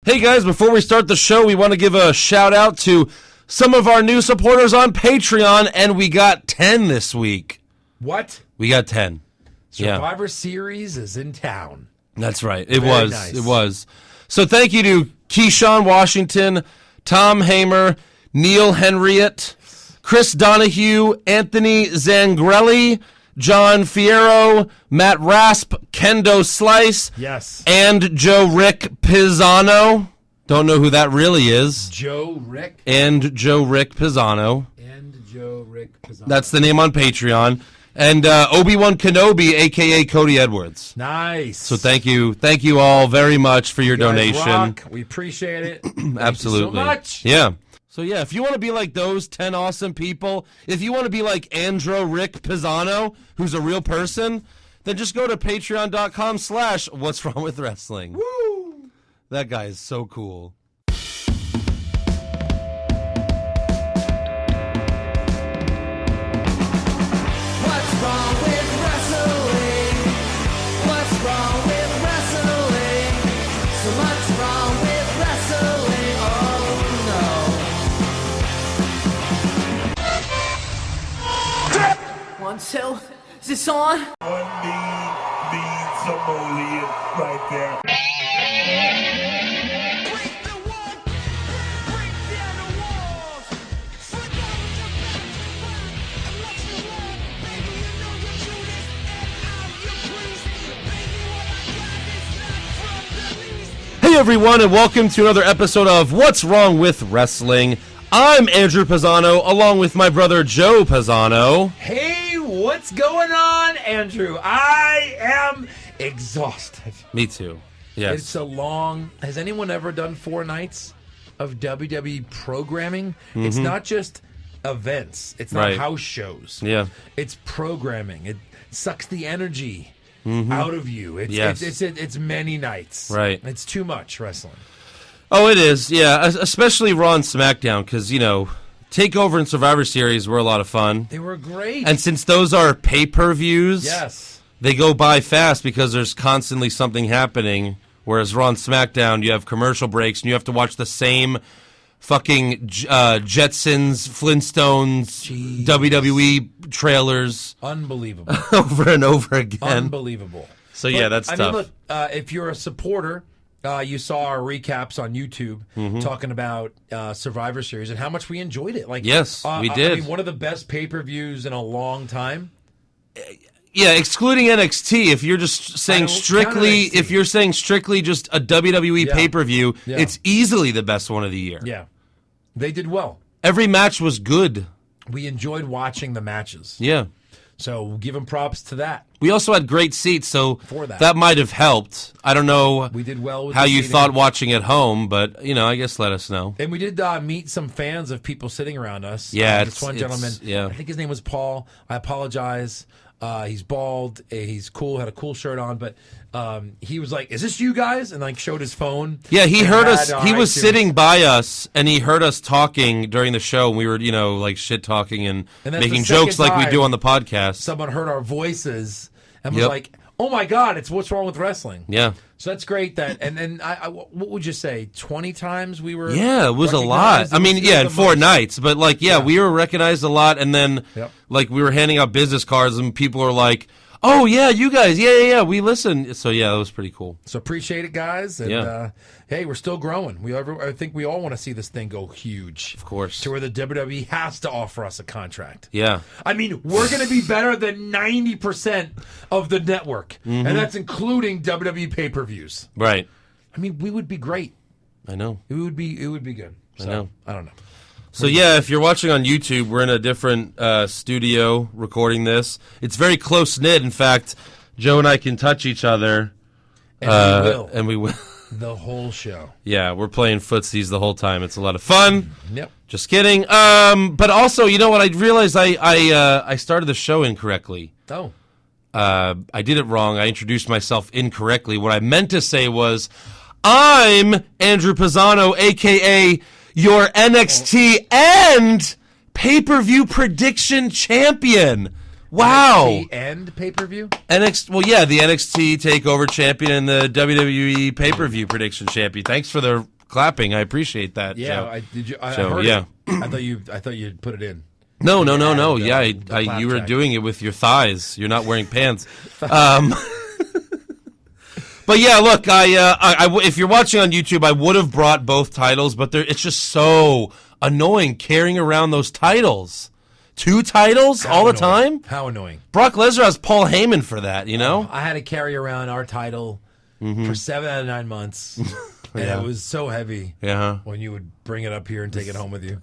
Hey guys, before we start the show, we want to give a shout out to some of our new supporters on Patreon, and we got 10 this week. What? We got 10. Survivor Series is in town. That's right. It Very was. nice. It was. So thank you to Keyshawn Washington, Tom Hamer, Neil Henriette, Chris Donahue, Anthony Zangrelli, John Fierro, Matt Rasp, Kendo Slice, Yes. and Joe Rick Pisano. Don't know who that really is. Joe Rick. And Joe Rick Pisano. And Joe Rick Pisano. That's the name on Patreon. And Obi-Wan Kenobi, a.k.a. Cody Edwards. Nice. So thank you all very much for your You guys donation. rock. We appreciate it. Absolutely. Thank you so much. Yeah. So yeah, if you want to be like those 10 awesome people, if you want to be like Andrew Rick Pisano, who's a real person, then just go to patreon.com/What's Wrong with Wrestling. Woo! That guy is so cool. What's wrong with wrestling? What's wrong with wrestling? So much wrong with wrestling. Oh no. 1, 2. Is this on? One need Samoan right there. Break the wall. Break down the walls. Break down the and watch the wall. Baby, you know you're Judas and I'm your priest. Baby, what I got is not from the least. Hey everyone, and welcome to another episode of What's Wrong with Wrestling. I'm Andrew Pisano, along with my brother Joe Pisano. Hey, what's going on, Andrew? I am exhausted. Me too. Yes. It's a long... Has anyone ever done 4 nights of WWE programming? It's not just events. It's not Right. house shows. Yeah. It's programming. It sucks the energy out of you. It's, Yes. it's many nights. Right. It's too much wrestling. Oh, it is, yeah, especially Raw and SmackDown, because, TakeOver and Survivor Series were a lot of fun. They were great. And since those are pay-per-views, yes. they go by fast because there's constantly something happening, whereas Raw and SmackDown, you have commercial breaks, and you have to watch the same fucking Jetsons, Flintstones, Jeez. WWE trailers Unbelievable. over and over again. Unbelievable. So, yeah, But, that's tough. I mean, look, if you're a supporter, you saw our recaps on YouTube talking about Survivor Series and how much we enjoyed it. Like, Yes, we did. I mean, one of the best pay-per-views in a long time. Yeah, excluding NXT, if you're just saying don't count strictly, NXT. if you're saying strictly just a WWE Yeah. pay-per-view, Yeah. it's easily the best one of the year. Yeah, they did well. Every match was good. We enjoyed watching the matches. Yeah. So we'll give them props to that. We also had great seats, so For that. might have helped. I don't know We did well with how the you seating. thought watching at home, but, I guess let us know. And we did meet some fans of people sitting around us. Yeah, this one gentleman. yeah. I think his name was Paul. I apologize. He's bald. He's cool. Had a cool shirt on, but he was like, "Is this you guys?" And like showed his phone. Yeah, he and heard had, us. He was iTunes. sitting by us, and he heard us talking during the show, and we were, like, shit-talking and And that's making the second jokes like we time do on the podcast. Someone heard our voices and was Yep. like, "Oh my God, it's What's Wrong with Wrestling." Yeah. So that's great. And then what would you say? 20 times we were. Yeah, it was a lot. recognized? I mean, It was yeah, in the 4 most. nights, but we were recognized a lot, and then Yep. like we were handing out business cards, and people were like, "Oh yeah, you guys, yeah, we listen." So yeah, that was pretty cool. So appreciate it, guys. And Yeah. hey, we're still growing. I think we all want to see this thing go huge. Of course. To where the WWE has to offer us a contract. Yeah, I mean, we're going to be better than 90% of the network. And that's including WWE pay-per-views. right. I mean, we would be great. I know. It would be good. So, know. I don't know. So yeah, if you're watching on YouTube, we're in a different studio recording this. It's very close knit. In fact, Joe and I can touch each other, And we will. and we will. The whole show. Yeah, we're playing footsies the whole time. It's a lot of fun. Yep. Just kidding. But also, you know what? I realized I started the show incorrectly. Oh. I did it wrong. I introduced myself incorrectly. What I meant to say was, I'm Andrew Pisano, a.k.a. your NXT and pay-per-view prediction champion. Wow. NXT and pay-per-view? Well, yeah, the NXT TakeOver champion and the WWE pay-per-view prediction champion. Thanks for the clapping. I appreciate that. Yeah, Joe. I So, heard yeah. it. I thought you'd put it in. No. the Yeah, you were clapjack. doing it with your thighs. You're not wearing pants. But yeah, look, if you're watching on YouTube, I would have brought both titles, but it's just so annoying carrying around those titles. 2 titles all the time? How annoying. Brock Lesnar has Paul Heyman for that, you know? I had to carry around our title for 7 out of 9 months. And Yeah. it was so heavy Yeah. when you would bring it up here and take it home with you.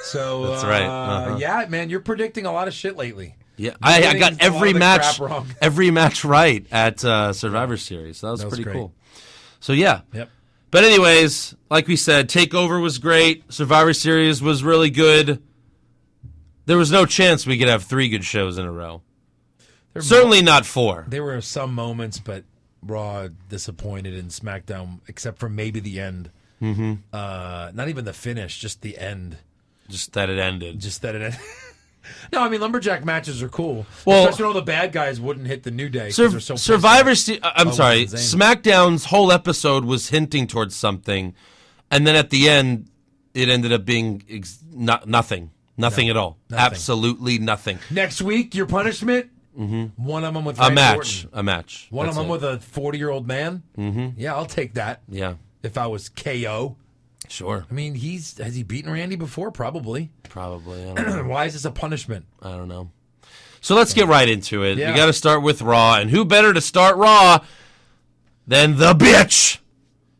So That's right. yeah, man, you're predicting a lot of shit lately. Yeah, I getting got a lot of every the match, crap wrong. every match right at Survivor Series. So that was pretty great. cool. So yeah. Yep. But anyways, like we said, Takeover was great. Survivor Series was really good. There was no chance we could have 3 good shows in a row. Certainly not 4. There were some moments, but Raw disappointed in SmackDown, except for maybe the end. Mm-hmm. Not even the finish, just the end. Just that it ended. Just that it ended. No, I mean, lumberjack matches are cool. Well- Especially when all the bad guys wouldn't hit the New Day. 'cause they're so pissed Survivor off. Series. Owens Sorry, and Zayn. SmackDown's whole episode was hinting towards something, and then at the end, it ended up being nothing. Nothing at all. nothing. Absolutely nothing. Next week, your punishment? Mm-hmm. One of them with A Randy match. Orton. A match. One That's of them it. with a 40-year-old man? Mm-hmm. Yeah, I'll take that. Yeah. If I was KO. Sure. I mean, has he beaten Randy before? Probably. Probably. I don't know. Why is this a punishment? I don't know. So let's get right into it. Yeah. We got to start with Raw, and who better to start Raw than the bitch?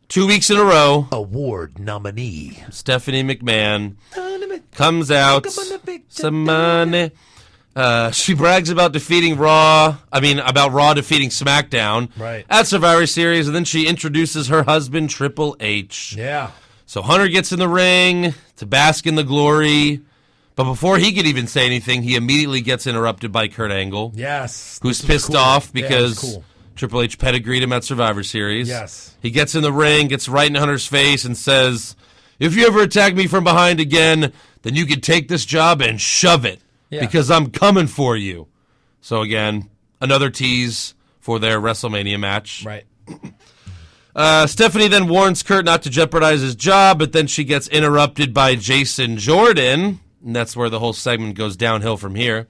2 weeks in a row, Award nominee. Stephanie McMahon comes out. Some money. She brags about about Raw defeating SmackDown Right. at Survivor Series, and then she introduces her husband, Triple H. Yeah. So Hunter gets in the ring to bask in the glory, but before he could even say anything, he immediately gets interrupted by Kurt Angle, Yes. who's This was pissed cool. off Yeah, it was because cool. Triple H pedigreed him at Survivor Series. Yes. He gets in the ring, gets right in Hunter's face, and says, "If you ever attack me from behind again, then you can take this job and shove it, Yeah. because I'm coming for you." So again, another tease for their WrestleMania match. Right. Stephanie then warns Kurt not to jeopardize his job, but then she gets interrupted by Jason Jordan, and that's where the whole segment goes downhill from here.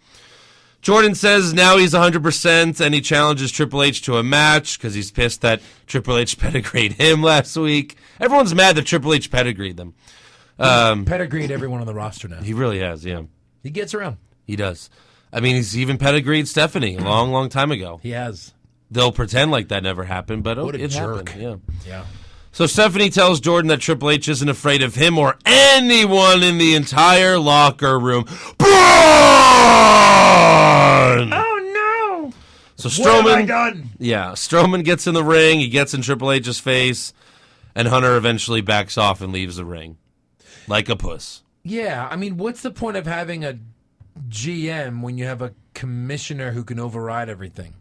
Jordan says now he's 100%, and he challenges Triple H to a match because he's pissed that Triple H pedigreed him last week. Everyone's mad that Triple H pedigreed them. Pedigreed everyone on the roster now. He really has, yeah. He gets around. He does. I mean, he's even pedigreed Stephanie a long, long time ago. He has. They'll pretend like that never happened, but What a it jerk. happened. Yeah. Yeah. So Stephanie tells Jordan that Triple H isn't afraid of him or anyone in the entire locker room. Braun! Oh, no. So What have I Strowman, done? yeah, Strowman gets in the ring. He gets in Triple H's face, and Hunter eventually backs off and leaves the ring like a puss. Yeah. I mean, what's the point of having a GM when you have a commissioner who can override everything?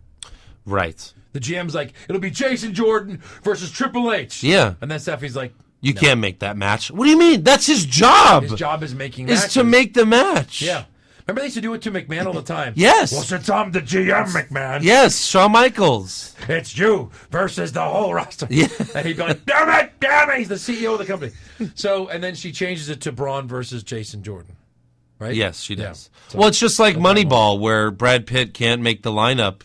Right. The GM's like, it'll be Jason Jordan versus Triple H. Yeah. And then Stephanie's like, You can't make that match. What do you mean? That's his job. his job is making is matches. to make the match. Yeah. Remember they used to do it to McMahon all the time? Yes. Well, since I'm the GM, McMahon, Yes, Shawn Michaels. it's you versus the whole roster. Yeah. And he'd be like, damn it, he's the CEO of the company. So, and then she changes it to Braun versus Jason Jordan. Right? Yes, she Yeah. does. So- Well, it's just like Moneyball, where Brad Pitt can't make the lineup.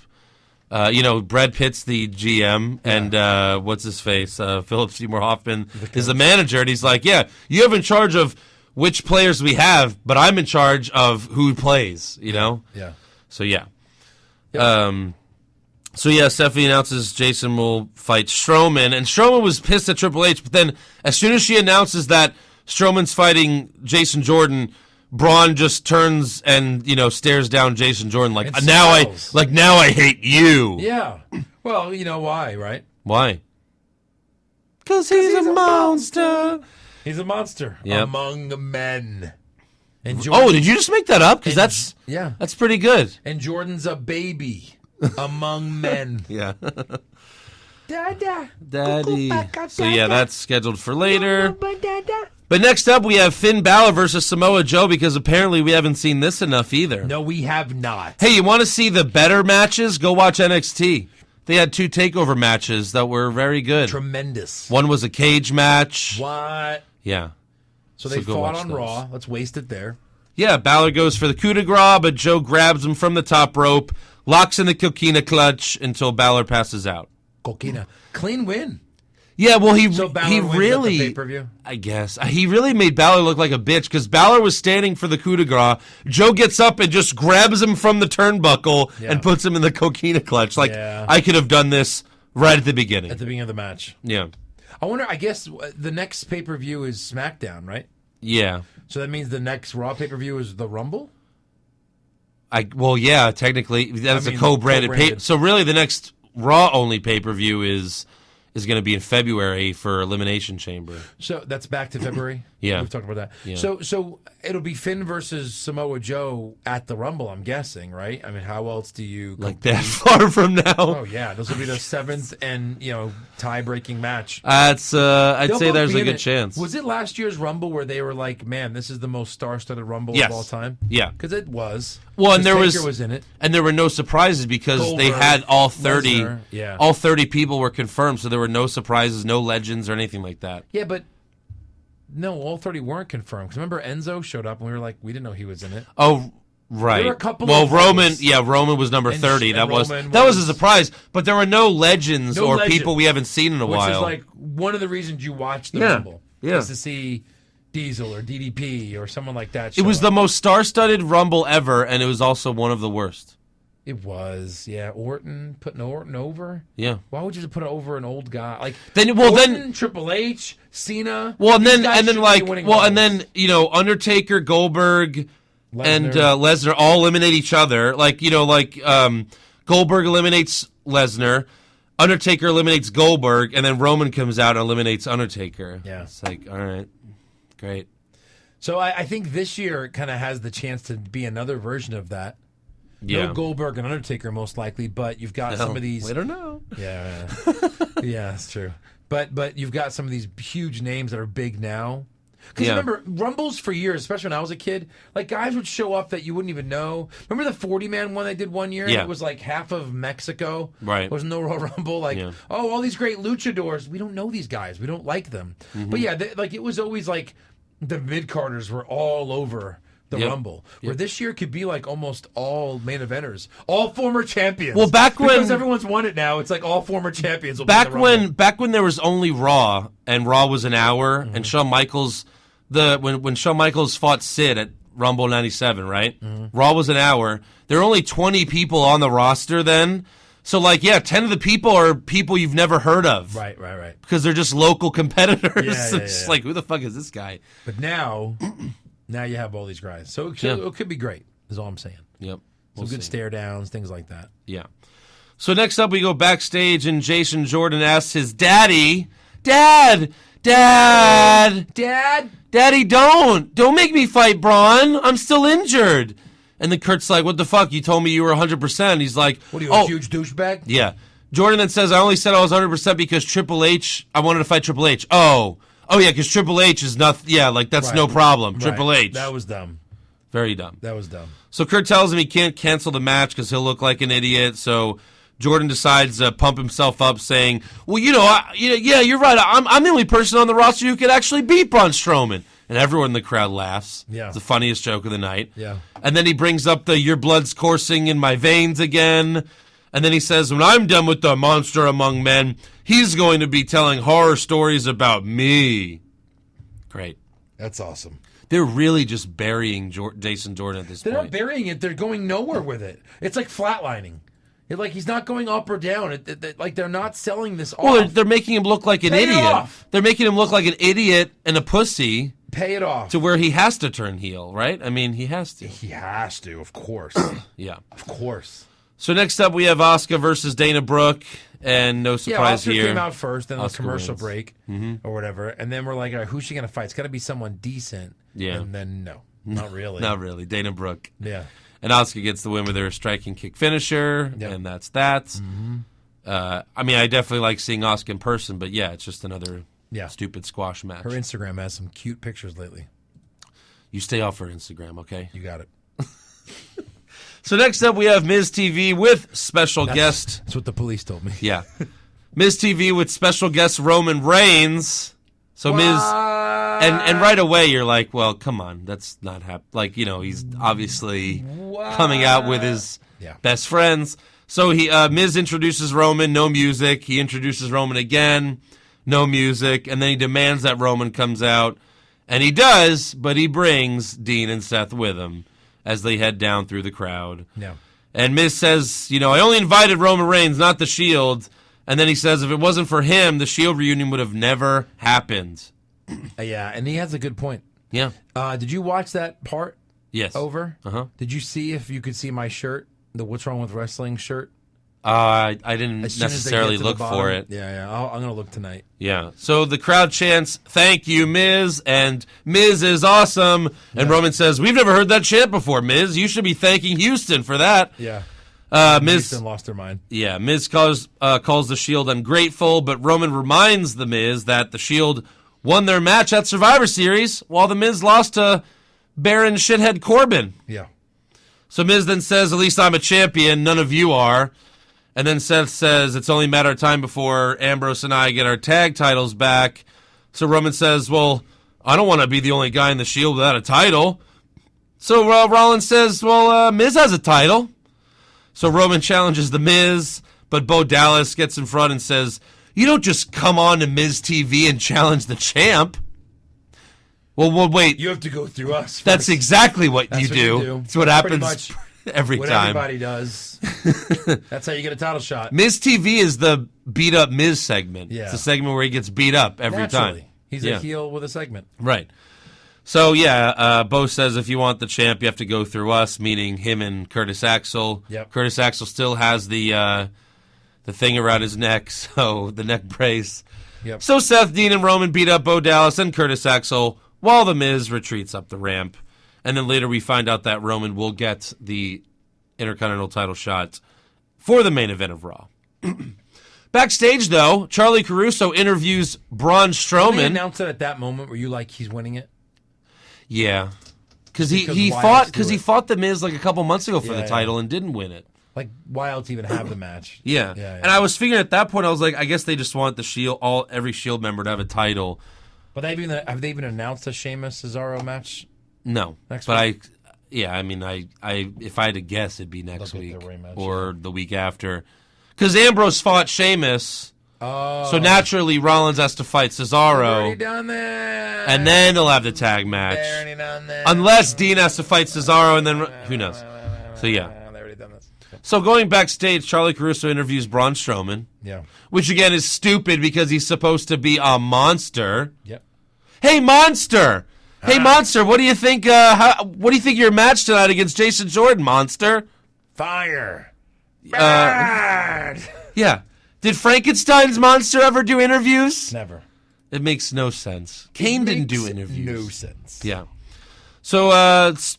Brad Pitt's the GM, and what's his face? Philip Seymour Hoffman is the manager, and he's like, "Yeah, you have in charge of which players we have, but I'm in charge of who plays." You know. Yeah. So yeah. Stephanie announces Jason will fight Strowman, and Strowman was pissed at Triple H, but then as soon as she announces that Strowman's fighting Jason Jordan, Braun just turns and stares down Jason Jordan like And now smiles. I hate you. Yeah. Well, you know why, right? Why? Because he's a monster. He's a monster Yep. among men. And Oh, did you just make that up? Because yeah. that's pretty good. And Jordan's a baby among men. Yeah. Dada. Daddy. So yeah, that's scheduled for later. But next up, we have Finn Balor versus Samoa Joe, because apparently we haven't seen this enough either. No, we have not. Hey, you want to see the better matches? Go watch NXT. They had 2 takeover matches that were very good. Tremendous. One was a cage match. What? Yeah. So they go fought watch on those. Raw. Let's waste it there. Yeah, Balor goes for the coup de grace, but Joe grabs him from the top rope, locks in the coquina clutch until Balor passes out. Coquina. Clean win. Yeah, well, So Balor he wins at really, the pay-per-view? I guess, he really made Balor look like a bitch because Balor was standing for the coup de grace. Joe gets up and just grabs him from the turnbuckle and puts him in the coquina clutch. Like, I could have done this right at the beginning. At the beginning of the match. Yeah. I wonder, I guess the next pay-per-view is SmackDown, right? Yeah. So that means the next Raw pay-per-view is the Rumble? Well, yeah, technically. That's a co-branded pay. So really the next Raw-only pay-per-view is going to be in February for Elimination Chamber. So that's back to February? Yeah. We've talked about that. Yeah. So it'll be Finn versus Samoa Joe at the Rumble, I'm guessing, right? I mean, how else do you... Like that far from now. Oh, yeah. This will be the 7th and, tie-breaking match. That's I'd They'll say both there's be a in good it. chance. Was it last year's Rumble where they were like, man, this is the most star-studded Rumble Yes. of all time? Yeah. Because it was. Well, and there Taker was in it. and there were no surprises because they Goldberg, had all 30 Lesnar, yeah. all 30 people were confirmed, so there were no surprises, no legends or anything like that. Yeah, but no, all 30 weren't confirmed. Because remember Enzo showed up and we were like, we didn't know he was in it. Oh, right. There were a couple well, of Roman, those. Roman was number And 30. and That was Roman that was a was- surprise, but there were no legends No or legend, people we haven't seen in a Which while. is like one of the reasons you watch the Yeah, Rumble. yeah. Is to see Diesel or DDP or someone like that. it was show the up. most star-studded Rumble ever, and it was also one of the worst. It was, yeah. Putting Orton over. Yeah. Why would you put over an old guy? Like Then, well, Orton, then, Triple H, Cena. well, and these then, guys and then, should be like, winning well, and Rumbles. then, Undertaker, Goldberg, and Lesnar all eliminate each other. Like, Goldberg eliminates Lesnar, Undertaker eliminates Goldberg, and then Roman comes out and eliminates Undertaker. Yeah. It's like, all right, great. So I think this year kind of has the chance to be another version of that. Yeah. No Goldberg and Undertaker most likely, but you've got some of these. I don't know. Yeah, yeah, that's true. But you've got some of these huge names that are big now. Because remember, Rumbles for years, especially when I was a kid, like guys would show up that you wouldn't even know. Remember the 40-man one they did one year? Yeah. It was like half of Mexico. Right. It was no Royal Rumble. Like, all these great luchadors. We don't know these guys. We don't like them. But yeah, it was always like the mid-carders were all over the Rumble. Where this year could be like almost all main eventers. All former champions. Well, because everyone's won it now, it's like all former champions will be in the Rumble. back when there was only Raw and Raw was an hour, and Shawn Michaels when Shawn Michaels fought Sid at Rumble 97, right? Raw was an hour. There were only 20 people on the roster then. So 10 of the people are people you've never heard of. Right. Because they're just local competitors. Yeah, It's like, who the fuck is this guy? But now you have all these guys. So it could be great, is all I'm saying. Yep. Some good stare downs, things like that. Yeah. So next up, we go backstage, and Jason Jordan asks his daddy, Daddy, don't make me fight Braun. I'm still injured. And then Kurt's like, what the fuck? You told me you were 100%. He's like, What are you, a huge douchebag? Yeah. Jordan then says, I only said I was 100% because I wanted to fight Triple H. Oh, yeah, because Triple H is nothing. Yeah, that's no problem. Triple H. That was dumb. Very dumb. That was dumb. So Kurt tells him he can't cancel the match because he'll look like an idiot. So Jordan decides to pump himself up, saying, well, yeah, you're right. I'm the only person on the roster who could actually beat Braun Strowman. And everyone in the crowd laughs. Yeah. It's the funniest joke of the night. Yeah. And then he brings up the your blood's coursing in my veins again. And then he says, when I'm done with the monster among men, he's going to be telling horror stories about me. Great. That's awesome. They're really just burying Jason Jordan at this They're point. not burying it. They're going nowhere with it. It's like flatlining. He's not going up or down. They're not selling this off. Well, they're making him look like an Pay it idiot. off. They're making him look like an idiot and a pussy Pay it off. to where he has to turn heel, right? I mean, he has to. He has to, of course. Yeah. Of course. So next up, we have Asuka versus Dana Brooke, and no surprise Asuka here. came out first, then the Asuka commercial wins. break or whatever, and then we're like, all right, who's she going to fight? It's got to be someone decent. Yeah. And then no, not really. Not really. Dana Brooke. Yeah. And Asuka gets the win with her striking kick finisher, Yep. and that's that. I mean, I definitely like seeing Asuka in person, but yeah, it's just another stupid squash match. Her Instagram has some cute pictures lately. You stay off her Instagram, okay? You got it. So next up, we have Miz TV with special guest. That's what the police told me. Yeah. Miz TV with special guest Roman Reigns. So Miz, and right away you're like, well, come on, that's not happening. Like, he's obviously coming out with his best friends. So Miz introduces Roman, no music. He introduces Roman again, no music, and then he demands that Roman comes out, and he does, but he brings Dean and Seth with him as they head down through the crowd. Yeah. And Miz says, I only invited Roman Reigns, not the Shield. And then he says if it wasn't for him, the Shield reunion would have never happened. Yeah, and he has a good point. Yeah. Did you watch that part? Yes. Over? Uh-huh. Did you see if you could see my shirt, the What's Wrong with Wrestling shirt? I didn't As soon as they necessarily get to the look bottom? for it. Yeah. I'm going to look tonight. Yeah. So the crowd chants, "Thank you, Miz," and "Miz is awesome." And Roman says, "We've never heard that chant before, Miz. You should be thanking Houston for that." Yeah. Miz Houston lost their mind. Yeah, Miz calls the Shield ungrateful, but Roman reminds the Miz that the Shield won their match at Survivor Series, while the Miz lost to Baron Shithead Corbin. Yeah. So Miz then says, "At least I'm a champion, none of you are." And then Seth says, "It's only a matter of time before Ambrose and I get our tag titles back." So Roman says, "Well, I don't want to be the only guy in the Shield without a title." So Rollins says, "Well, Miz has a title." So Roman challenges the Miz, but Bo Dallas gets in front and says, "You don't just come on to Miz TV and challenge the champ." Well, wait. You have to go through us first. That's exactly what That's you what do. you do. It's what Pretty happens much every what time. everybody does. That's how you get a title shot. Miz TV is the beat up Miz segment. Yeah. It's a segment where he gets beat up every Naturally. time. He's Yeah. a heel with a segment. Right. So, Bo says if you want the champ, you have to go through us, meaning him and Curtis Axel. Yep. Curtis Axel still has the thing around his neck, so the neck brace. Yep. So Seth, Dean, and Roman beat up Bo Dallas and Curtis Axel while the Miz retreats up the ramp. And then later we find out that Roman will get the Intercontinental title shot for the main event of Raw. Backstage, though, Charlie Caruso interviews Braun Did they Strowman. announce it at that moment where you like he's winning it? Yeah, because he Why fought else do because he it? fought the Miz like a couple months ago for Yeah, the title and didn't win it. Like, why else even have the match? Yeah. Yeah. And I was figuring at that point I was like, I guess they just want the Shield, every Shield member to have a title. But have they even announced a Sheamus Cesaro match? No, Next but week? I if I had to guess, it'd be next They'll get week their rematch, or the week after, because Ambrose fought Sheamus. Oh. So naturally, Rollins has to fight Cesaro, Already done that. and then they'll have the tag match. Already done that. Unless Dean has to fight Cesaro, and then who knows? So yeah. They already done this. So going backstage, Charlie Caruso interviews Braun Strowman, Yeah. which again is stupid because he's supposed to be a monster. Yep. Hey, monster! Hey, monster! What do you think? What do you think of your match tonight against Jason Jordan, monster? Fire. Yeah. Did Frankenstein's monster ever do interviews? Never. It makes no sense. Kane didn't do interviews. No sense. Yeah. So,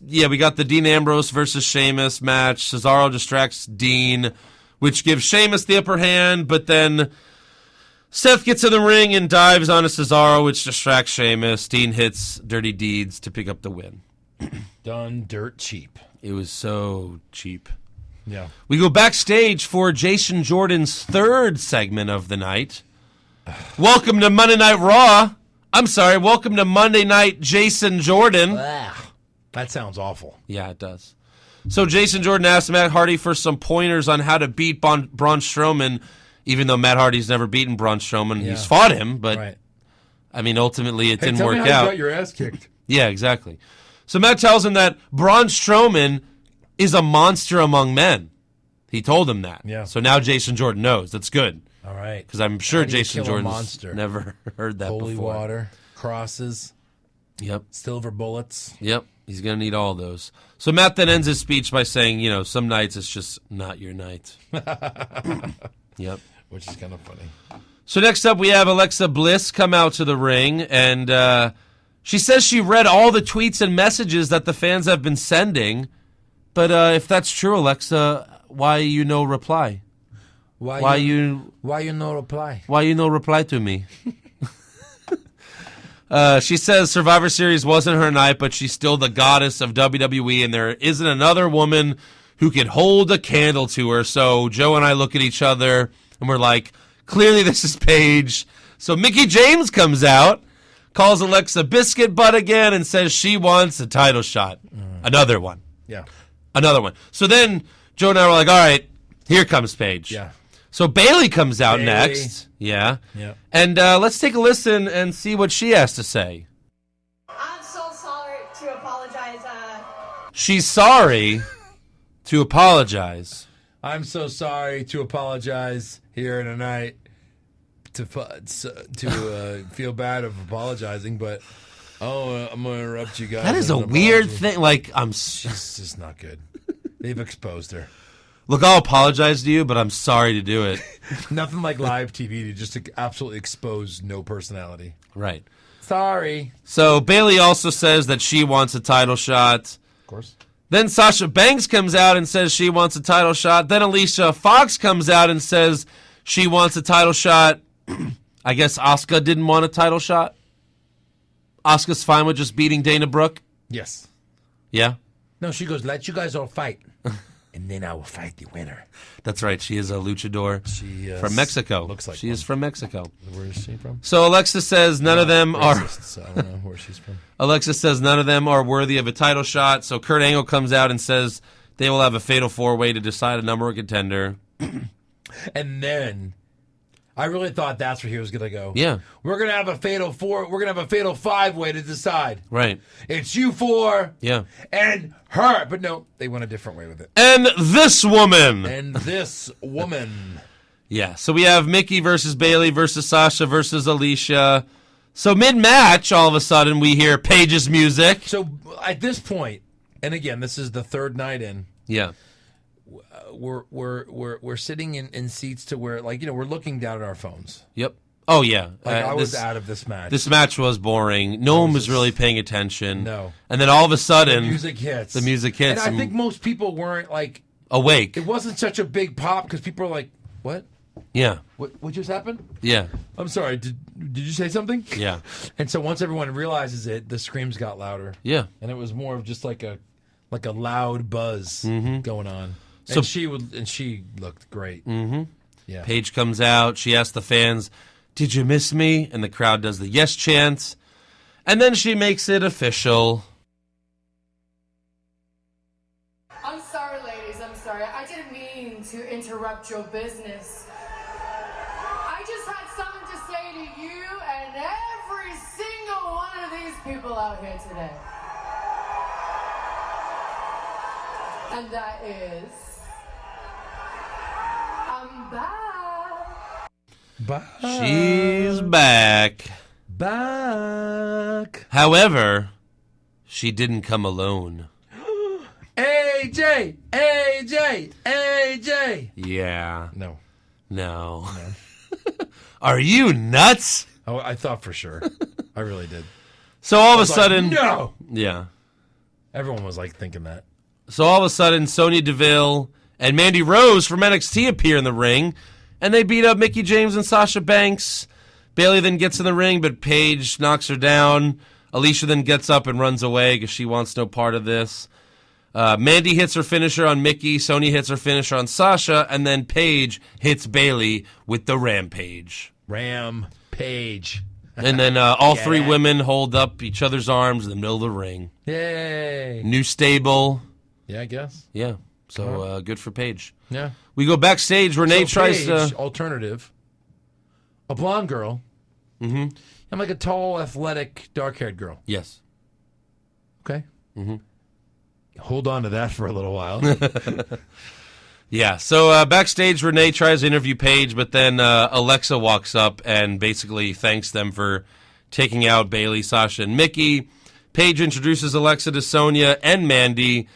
we got the Dean Ambrose versus Sheamus match. Cesaro distracts Dean, which gives Sheamus the upper hand, but then Seth gets in the ring and dives onto Cesaro, which distracts Sheamus. Dean hits Dirty Deeds to pick up the win. Done dirt cheap. It was so cheap. Yeah. We go backstage for Jason Jordan's third segment of the night. Welcome to Monday Night Raw. I'm sorry, welcome to Monday Night Jason Jordan. That sounds awful. Yeah, it does. So Jason Jordan asked Matt Hardy for some pointers on how to beat Braun Strowman, even though Matt Hardy's never beaten Braun Strowman. Yeah. He's fought him, but, Right. I mean, ultimately it didn't tell work me how out. You got your ass kicked. Yeah, exactly. So Matt tells him that Braun Strowman is a monster among men. He told him that. Yeah. So now Jason Jordan knows. That's good. All right. Because I'm sure How do you Jason kill a Jordan's monster? never heard that Holy before. water, crosses, Yep. silver bullets. Yep. He's going to need all those. So Matt then ends his speech by saying, some nights it's just not your night. Yep. Which is kind of funny. So next up, we have Alexa Bliss come out to the ring, and she says she read all the tweets and messages that the fans have been sending. But if that's true, Alexa, why you no reply? Why you no reply? Why you no reply to me? She says Survivor Series wasn't her night, but she's still the goddess of WWE, and there isn't another woman who could hold a candle to her. So Joe and I look at each other, and we're like, clearly this is Paige. So Mickie James comes out, calls Alexa biscuit butt again, and says she wants a title shot. Another one. Yeah. Another one. So then Joe and I were like, all right, here comes Paige. Yeah. So Bailey comes out Bayley. next. Yeah. Yeah. And let's take a listen and see what she has to say. I'm so sorry to apologize. She's sorry to apologize. I'm so sorry to apologize here tonight. To feel bad of apologizing, but I'm gonna interrupt you guys. That is a with an weird apology. thing. Like, She's just not good. They've exposed her. look, I'll apologize to you, but I'm sorry to do it. Nothing like live TV to just absolutely expose no personality. Right. Sorry. So Bailey also says that she wants a title shot. Of course. Then Sasha Banks comes out and says she wants a title shot. Then Alicia Fox comes out and says she wants a title shot. I guess Asuka didn't want a title shot. Asuka's fine with just beating Dana Brooke. Yes. Yeah, No, she goes, let you guys all fight, and then I will fight the winner. that's right. She is a luchador She from Mexico. looks like she is from Mexico. Where is she from? So Alexa says none of them are. Racist, so I don't know where she's from. Alexa says none of them are worthy of a title shot. So Kurt Angle comes out and says they will have a fatal four-way to decide a number one contender. And then I really thought that's where he was going to go. Yeah. We're going to have a fatal four. We're going to have a fatal five-way to decide. Right. It's you four Yeah. and her. But no, they went a different way with it. And this woman. And this woman. Yeah. So we have Mickey versus Bailey versus Sasha versus Alicia. So mid-match, all of a sudden, we hear Paige's music. So at this point, and again, this is the third night in. Yeah. We're sitting in seats to where, like, you know, we're looking down at our phones. Yep. Oh, yeah. Like, I was out of this match. This match was boring. No one was really paying attention. No. And then all of a sudden, The music hits. and I think most people weren't, like, awake. it wasn't such a big pop because people are like, what? Yeah. What just happened? Yeah. I'm sorry. Did you say something? Yeah. And so once everyone realizes it, the screams got louder. Yeah. And it was more of just like a loud buzz going on. So- And she looked great. Mm-hmm. Yeah. Paige comes out. She asks the fans, "Did you miss me?" And the crowd does the yes chant. And then she makes it official. I'm sorry, ladies. I'm sorry. I didn't mean to interrupt your business. I just had something to say to you and every single one of these people out here today. And that is, I'm back. She's back. Back. However, she didn't come alone. AJ! AJ! AJ! Yeah. No. No. Are you nuts? Oh, I thought for sure. I really did. So all of a It's like, sudden, no! yeah. Everyone was like thinking that. So all of a sudden, Sonya Deville and Mandy Rose from NXT appear in the ring, and they beat up Mickie James and Sasha Banks. Bayley then gets in the ring, but Paige knocks her down. Alicia then gets up and runs away because she wants no part of this. Mandy hits her finisher on Mickie. Sonya hits her finisher on Sasha, and then Paige hits Bayley with the Rampage. Rampage. And then all three women hold up each other's arms in the middle of the ring. Yay. New stable. Yeah, I guess. Yeah. So good for Paige. Yeah. We go backstage. Renee tries Paige, to. alternative. A blonde girl. Mm-hmm. And like a tall, athletic, dark-haired girl. Yes. Okay. Mm-hmm. Hold on to that for a little while. Yeah. So backstage, Renee tries to interview Paige, but then Alexa walks up and basically thanks them for taking out Bayley, Sasha, and Mickie. Paige introduces Alexa to Sonya and Mandy.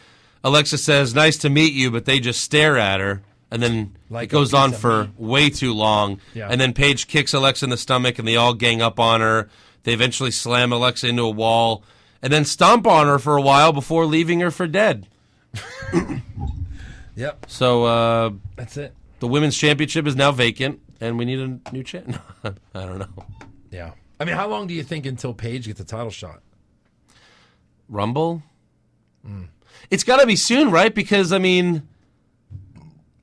Alexa says, "Nice to meet you," but they just stare at her. And then Like it goes a on piece of for meat. way too long. Yeah. And then Paige kicks Alexa in the stomach, and they all gang up on her. They eventually slam Alexa into a wall, and then stomp on her for a while before leaving her for dead. Yep. So That's it. the women's championship is now vacant, and we need a new champ. I don't know. Yeah. I mean, how long do you think until Paige gets a title shot? Rumble? It's got to be soon, right? Because, I mean,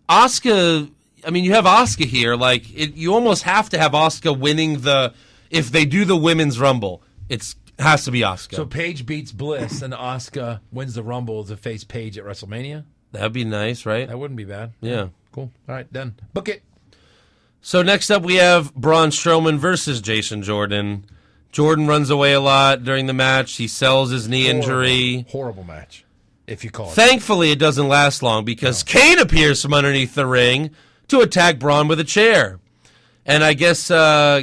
Asuka, I mean, you have Asuka here. Like, you almost have to have Asuka winning if they do the Women's Rumble, it has to be Asuka. So Paige beats Bliss and Asuka wins the Rumble to face Paige at WrestleMania? That'd be nice, right? That wouldn't be bad. Yeah. Cool. All right, done. Book it. So next up we have Braun Strowman versus Jason Jordan. Jordan runs away a lot during the match. He sells his knee injury. Horrible match, if you call it. Thankfully, it doesn't last long because Kane appears from underneath the ring to attack Braun with a chair. And I guess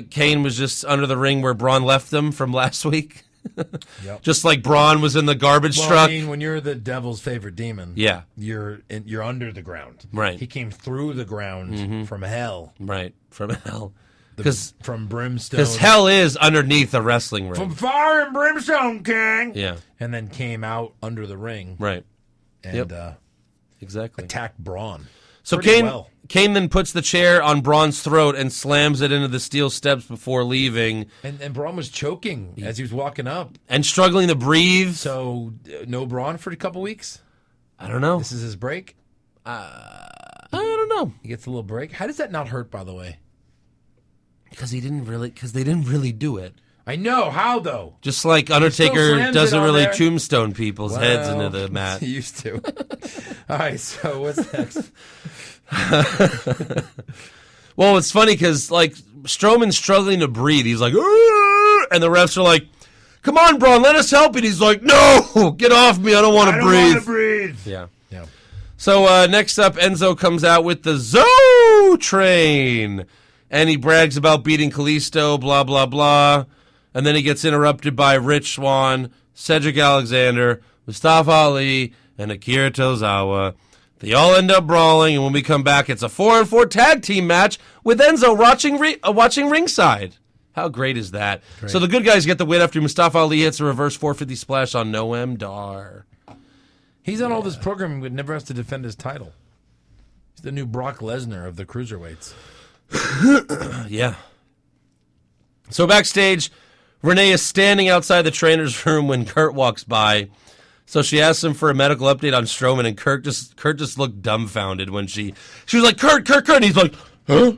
Kane was just under the ring where Braun left him from last week. Yep. Just like Braun was in the garbage truck. I mean, when you're the devil's favorite demon, Yeah. you're under the ground. Right. He came through the ground from hell, Right, from hell. from brimstone. Because hell is underneath a wrestling ring. From fire and brimstone, King. Yeah, And then came out under the ring right. and Exactly. attacked Braun. So Pretty Kane, well. Kane then puts the chair on Braun's throat and slams it into the steel steps before leaving And Braun was choking as he was walking up. and struggling to breathe. So no Braun for a couple weeks? I don't know. This is his break? I don't know. He gets a little break? How does that not hurt, by the way? Because they didn't really do it. I know. How, though? Just like still Undertaker slams doesn't it on really there. tombstone people's heads into Well, the mat. He used to. All right, so what's next? Well, it's funny because like Strowman's struggling to breathe. He's like, "Arr!" And the refs are like, "Come on, Braun, let us help." And he's like, "No, get off me. I don't want to breathe." breathe. Yeah. Yeah. So next up, Enzo comes out with the Zo Train, and he brags about beating Kalisto, blah blah blah, and then he gets interrupted by Rich Swann, Cedric Alexander, Mustafa Ali, and Akira Tozawa. They all end up brawling, and when we come back, it's a 4-on-4 tag team match with Enzo watching ringside. How great is that? Great. So the good guys get the win after Mustafa Ali hits a reverse 450 splash on Noam Dar. He's on all this programming, but never has to defend his title. He's the new Brock Lesnar of the cruiserweights. Yeah. So backstage, Renee is standing outside the trainer's room when Kurt walks by. So she asks him for a medical update on Strowman, and Kurt just looked dumbfounded when she was like, Kurt, and he's like, huh?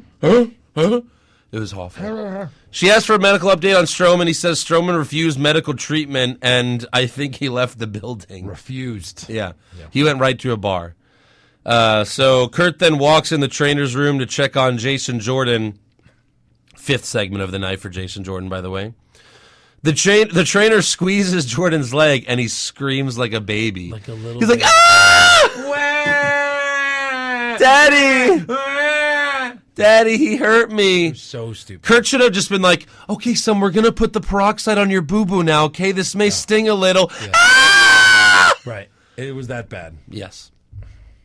It was awful. She asked for a medical update on Strowman. He says Strowman refused medical treatment, and I think he left the building. Refused. Yeah. He went right to a bar. So Kurt then walks in the trainer's room to check on Jason Jordan. 5th segment of the night for Jason Jordan, by the way. The trainer squeezes Jordan's leg, and he screams like a baby. Like a little He's like, baby. ah! Daddy, he hurt me. So stupid. Kurt should have just been like, okay, son, we're going to put the peroxide on your boo-boo now, okay? This may sting a little. Yeah. Ah! Right. It was that bad. Yes.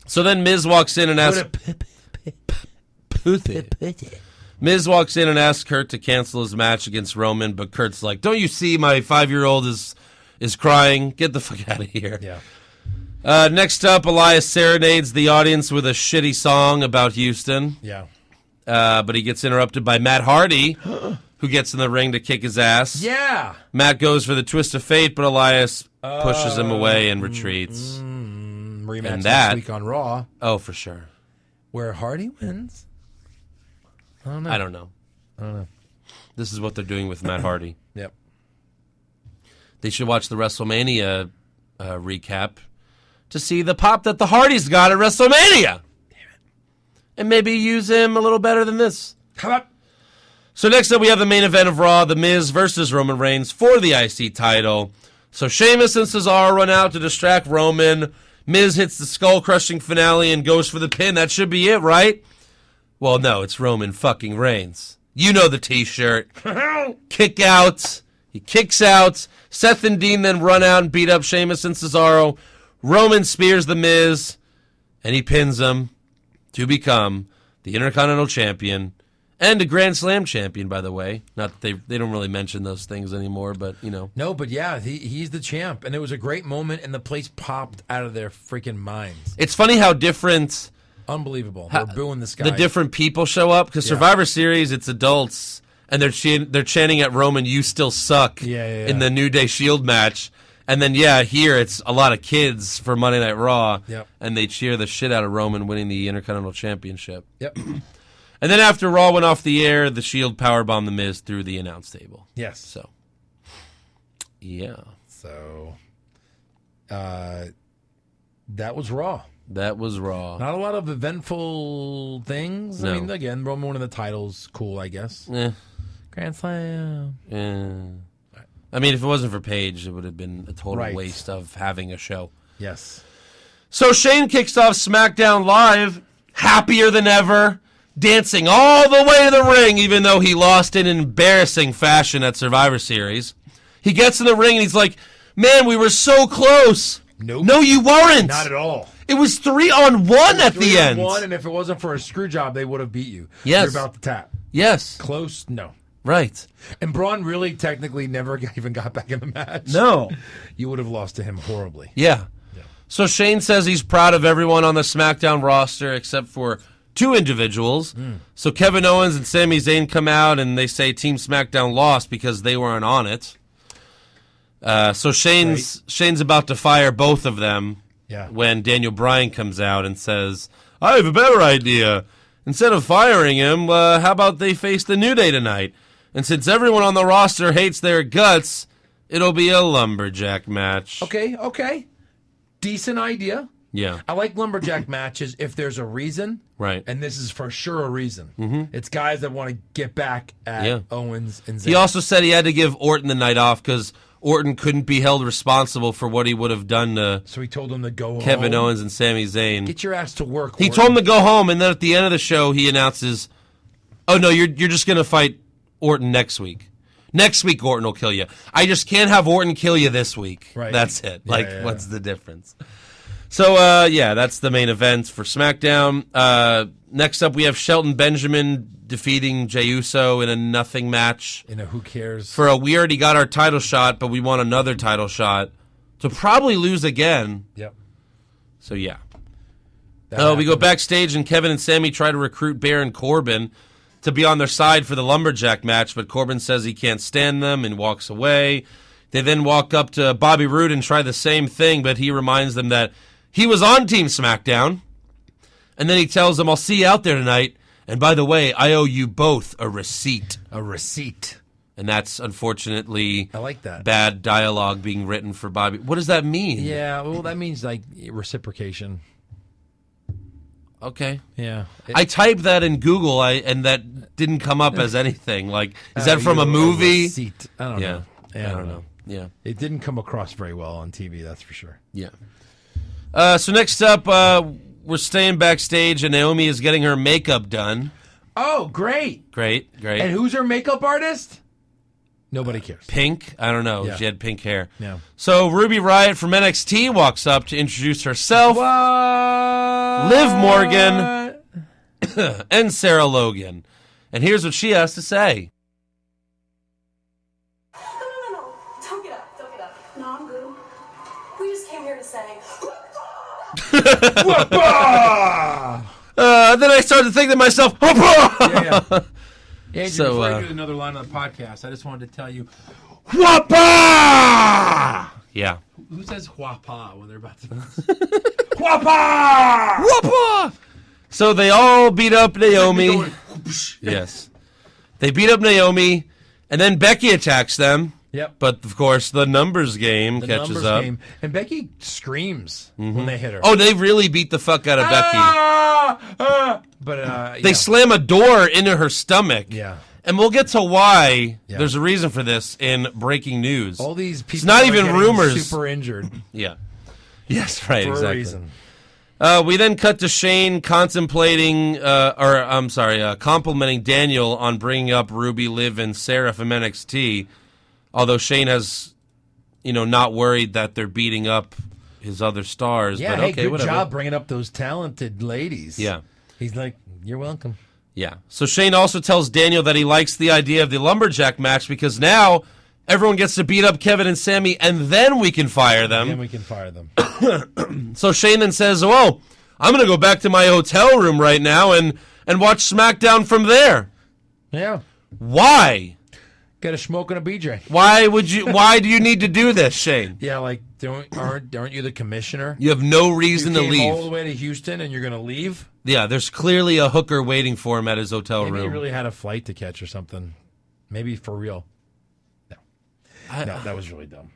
So then Miz walks in and asks... Miz walks in and asks Kurt to cancel his match against Roman, but Kurt's like, don't you see my 5-year-old is crying? Get the fuck out of here. Yeah. Next up, Elias serenades the audience with a shitty song about Houston. Yeah. But he gets interrupted by Matt Hardy, who gets in the ring to kick his ass. Yeah. Matt goes for the twist of fate, but Elias pushes him away and retreats. Rematch And next week on Raw, Oh, for sure. where Hardy wins. I don't know. I don't know. This is what they're doing with Matt Hardy. Yep. They should watch the WrestleMania recap to see the pop that the Hardys got at WrestleMania. Damn it. And maybe use him a little better than this. How about? So next up, we have the main event of Raw, The Miz versus Roman Reigns for the IC title. So Sheamus and Cesaro run out to distract Roman. Miz hits the skull-crushing finale and goes for the pin. That should be it, right? Well, no, it's Roman fucking Reigns. You know the T-shirt. Kick out. He kicks out. Seth and Dean then run out and beat up Sheamus and Cesaro. Roman spears the Miz, and he pins him to become the Intercontinental Champion and a Grand Slam champion, by the way. Not that they don't really mention those things anymore, but, you know. No, but yeah, he's the champ. And it was a great moment, and the place popped out of their freaking minds. It's funny how different... Unbelievable. They're booing this guy. The different people show up, because Survivor Series, it's adults, and they're chanting at Roman, "You still suck," Yeah. in the New Day Shield match. And then, here it's a lot of kids for Monday Night Raw. Yep. And they cheer the shit out of Roman winning the Intercontinental Championship. Yep. And then after Raw went off the air, the Shield powerbombed The Miz through the announce table. Yes. So, yeah. So, that was Raw. That was Raw. Not a lot of eventful things. No. I mean, again, Roman winning the title's cool, I guess. Grand Slam. I mean, if it wasn't for Paige, it would have been a total Right. waste of having a show. Yes. So Shane kicks off SmackDown Live, happier than ever, dancing all the way to the ring, even though he lost in embarrassing fashion at Survivor Series. He gets in the ring and he's like, man, we were so close. Nope. No, you weren't. Not at all. It was 3-on-1 at the end. 3-on-1, and if it wasn't for a screw job, they would have beat you. Yes. You're about to tap. Yes. Close? No. Right. And Braun really technically never even got back in the match. No. You would have lost to him horribly. Yeah. So Shane says he's proud of everyone on the SmackDown roster except for 2 individuals. So Kevin Owens and Sami Zayn come out and they say Team SmackDown lost because they weren't on it. So Shane's about to fire both of them when Daniel Bryan comes out and says, I have a better idea. Instead of firing him, how about they face the New Day tonight? And since everyone on the roster hates their guts, it'll be a lumberjack match. Okay. Decent idea. Yeah. I like lumberjack matches if there's a reason. Right. And this is for sure a reason. It's guys that want to get back at Owens and Zayn. He also said he had to give Orton the night off because Orton couldn't be held responsible for what he would have done to So he told him to go Kevin home. Owens and Sami Zayn. Get your ass to work. He told him to go home, and then at the end of the show, he announces, oh, no, you're just going to fight Orton next week. Next week, Orton will kill you. I just can't have Orton kill you this week. Right. That's it. Yeah. What's the difference? So, that's the main event for SmackDown. Next up, we have Shelton Benjamin defeating Jey Uso in a nothing match. In a who cares? We already got our title shot, but we want another title shot to probably lose again. Yep. So, yeah. That We go backstage, and Kevin and Sammy try to recruit Baron Corbin to be on their side for the lumberjack match, but Corbin says he can't stand them and walks away. They then walk up to Bobby Roode and try the same thing, but he reminds them that he was on Team SmackDown. And then he tells them, I'll see you out there tonight. And by the way, I owe you both a receipt. A receipt. And that's unfortunately I like that. bad dialogue being written for Bobby. What does that mean? Yeah, well, that means like reciprocation. Okay. Yeah. I typed that in Google, and that didn't come up as anything. Like, is that from a movie? Receipt. I don't know. Yeah, I don't know. Yeah. It didn't come across very well on TV, that's for sure. Yeah. So next up, we're staying backstage, and Naomi is getting her makeup done. Oh, great. Great. And who's her makeup artist? Nobody cares. Pink? I don't know. Yeah. She had pink hair. Yeah. So Ruby Riott from NXT walks up to introduce herself, What? Liv Morgan, and Sarah Logan. And here's what she has to say. No. Don't get up. No, I'm good. We just came here to say. Then I started to think to myself, Yeah. Andrew, So, before I do another line on the podcast, I just wanted to tell you, Whoppa! Yeah. who says whapa when they're about to... Whoppa! So they all beat up Naomi. Yes. They beat up Naomi, and then Becky attacks them. Yep. But, of course, the numbers game The catches numbers up. game. And Becky screams when they hit her. Oh, they really beat the fuck out of Becky. But, They slam a door into her stomach. Yeah. And we'll get to why Yeah. there's a reason for this in breaking news. All these people It's not are even getting rumors. super injured Yeah. Yes, right, for exactly. a reason. We then cut to Shane complimenting Daniel on bringing up Ruby, Liv, and Sarah from NXT. Although Shane has, not worried that they're beating up his other stars. Yeah, but hey, okay, good whatever. job bringing up those talented ladies. Yeah. He's like, you're welcome. Yeah. So Shane also tells Daniel that he likes the idea of the lumberjack match because now everyone gets to beat up Kevin and Sammy, and then we can fire them. Then we can fire them. So Shane then says, well, I'm going to go back to my hotel room right now and watch SmackDown from there. Yeah. Why? Get a smoke and a BJ. Why do you need to do this, Shane? Yeah, like aren't you the commissioner? You have no reason You to came leave. all the way to Houston and you're going to leave? Yeah, there's clearly a hooker waiting for him at his hotel Maybe he room. really had a flight to catch or something. Maybe for real. No, that was really dumb.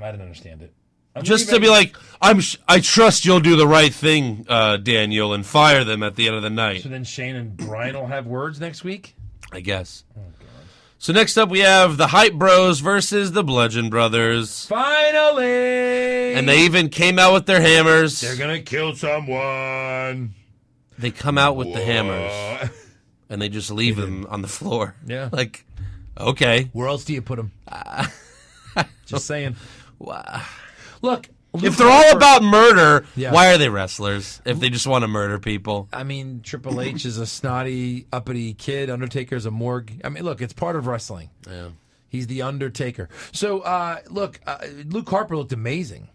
I didn't understand it. Just to be like, I trust you'll do the right thing, Daniel, and fire them at the end of the night. So then Shane and Brian will have words next week? I guess. Oh, God. So next up we have the Hype Bros versus the Bludgeon Brothers. Finally! And they even came out with their hammers. They're going to kill someone. They come out with the hammers. And they just leave them on the floor. Yeah. Like, okay. Where else do you put them? Just saying. Wow. Look, If they're all about murder, Yeah. why are they wrestlers? If they just want to murder people. I mean, Triple H is a snotty, uppity kid. Undertaker's a morgue. I mean, look, it's part of wrestling. Yeah. He's the Undertaker. So, look, Luke Harper looked amazing.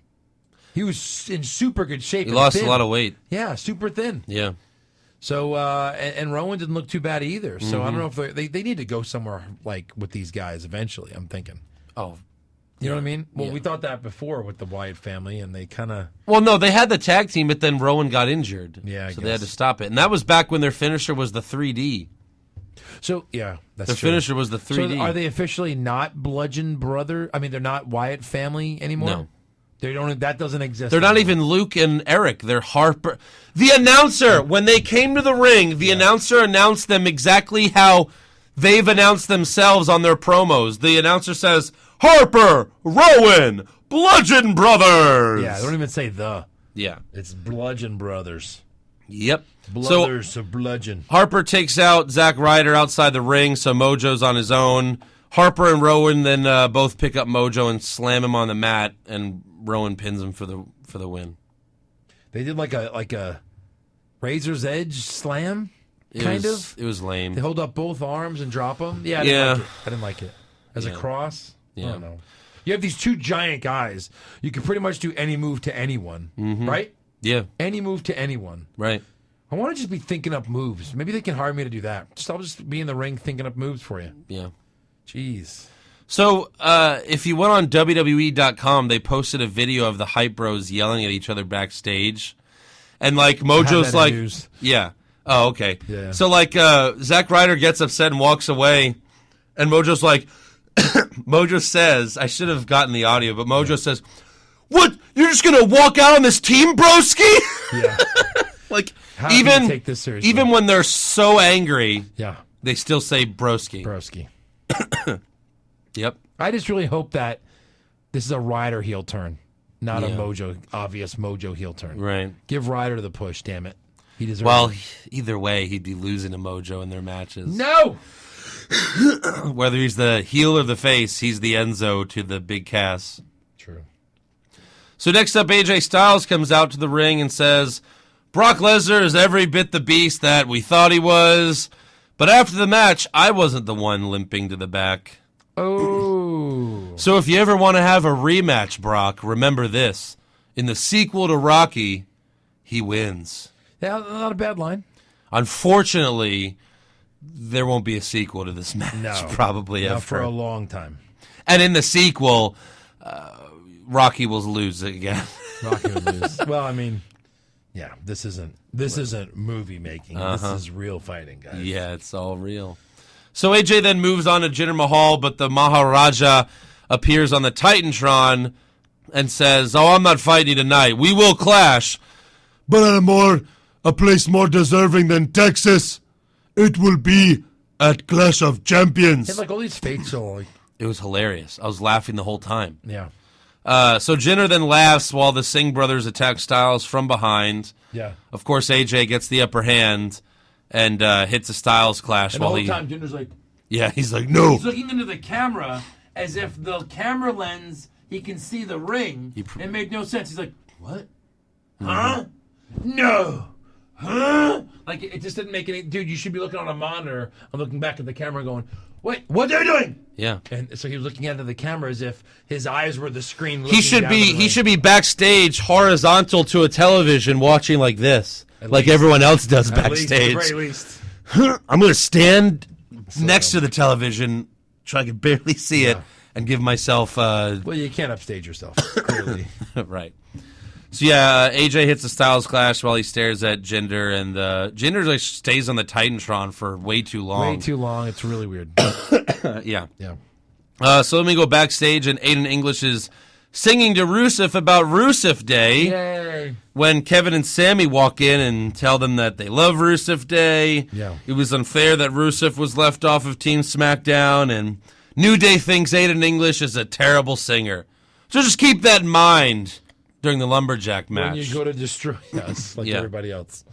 He was in super good shape. He lost a lot of weight. Yeah, super thin. Yeah. So, and Rowan didn't look too bad either. So I don't know if they need to go somewhere like with these guys eventually, I'm thinking. Oh. You know what I mean? Well, Yeah. we thought that before with the Wyatt family, and they kind of... Well, no, they had the tag team, but then Rowan got injured. Yeah, I so they had to guess. stop it. And that was back when their finisher was the 3D. So, yeah, that's Their true. finisher was the 3D. So are they officially not Bludgeon Brother? I mean, they're not Wyatt family anymore? No. They don't. That doesn't exist. They're not anymore. even Luke and Eric. They're Harper. The announcer, when they came to the ring, the announcer announced them exactly how they've announced themselves on their promos. The announcer says, Harper, Rowan, Bludgeon Brothers. Yeah, they don't even say the. Yeah. It's Bludgeon Brothers. Yep. Brothers of Bludgeon. Harper takes out Zack Ryder outside the ring, so Mojo's on his own. Harper and Rowan then both pick up Mojo and slam him on the mat, and Rowan pins him for the win. They did like a Razor's Edge slam, kind of. It was lame. They hold up both arms and drop them. Yeah, Yeah. I didn't like it. As a cross. I Yeah. don't know. You have these two giant guys. You can pretty much do any move to anyone, right? Yeah, Any move to anyone. right. I want to just be thinking up moves. Maybe they can hire me to do that. I'll just be in the ring thinking up moves for you. Yeah. Jeez. So, if you went on WWE.com, they posted a video of the Hype Bros yelling at each other backstage. And, like, Mojo's that like... news. Yeah. Oh, okay. Yeah. So, like, Zack Ryder gets upset and walks away. And Mojo's like... Mojo says... I should have gotten the audio, but Mojo says, "What? You're just going to walk out on this team, broski?" Yeah. Like, How can you take this seriously? even when they're so angry, Yeah. they still say broski. Broski. Yep. I just really hope that this is a Ryder heel turn, not a Yeah. obvious Mojo heel turn. Right. Give Ryder the push, damn it. He deserves Well, it. either way, he'd be losing to Mojo in their matches. No! Whether he's the heel or the face, he's the Enzo to the Big Cass. True. So next up, AJ Styles comes out to the ring and says, Brock Lesnar is every bit the beast that we thought he was. But after the match, I wasn't the one limping to the back. Oh. So if you ever want to have a rematch, Brock, remember this. In the sequel to Rocky, he wins. Yeah, not a bad line. Unfortunately, there won't be a sequel to this match, No. probably Not ever. for a long time. And in the sequel, Rocky will lose again. Rocky would lose. Well, I mean, yeah, this isn't movie making. This is real fighting, guys. Yeah, it's all real. So AJ then moves on to Jinder Mahal, but the Maharaja appears on the Titantron and says, "Oh, I'm not fighting you tonight. We will clash, but at a place more deserving than Texas. It will be at Clash of Champions." He had like all these fates, so like, It was hilarious. I was laughing the whole time. yeah. So Jinder then laughs while the Singh brothers attack Styles from behind. Yeah. Of course, AJ gets the upper hand and hits a Styles clash And the while whole he... time, Jinder's like, Yeah, he's like, no. he's looking into the camera as if the camera lens, he can see the ring. It made no sense. He's like, what? Huh? No. Huh? Like, it just didn't make any... Dude, you should be looking on a monitor. I'm looking back at the camera going, wait, what are they doing? Yeah. And so he was looking into the camera as if his eyes were the screen. He should be backstage horizontal to a television watching like this. Like least. everyone else does At least, at the backstage. very least. I'm going to stand next to the television so I could barely see it and give myself. Well, you can't upstage yourself, clearly. Right. So yeah, AJ hits a Styles Clash while he stares at Jinder, and Jinder like stays on the Titantron for way too long. Way too long. It's really weird. Yeah. Yeah. So then we go backstage, and Aiden English is singing to Rusev about Rusev Day. Yay. When Kevin and Sammy walk in and tell them that they love Rusev Day. Yeah. It was unfair that Rusev was left off of Team SmackDown, and New Day thinks Aiden English is a terrible singer. So just keep that in mind during the Lumberjack match. When you go to destroy us, like everybody else.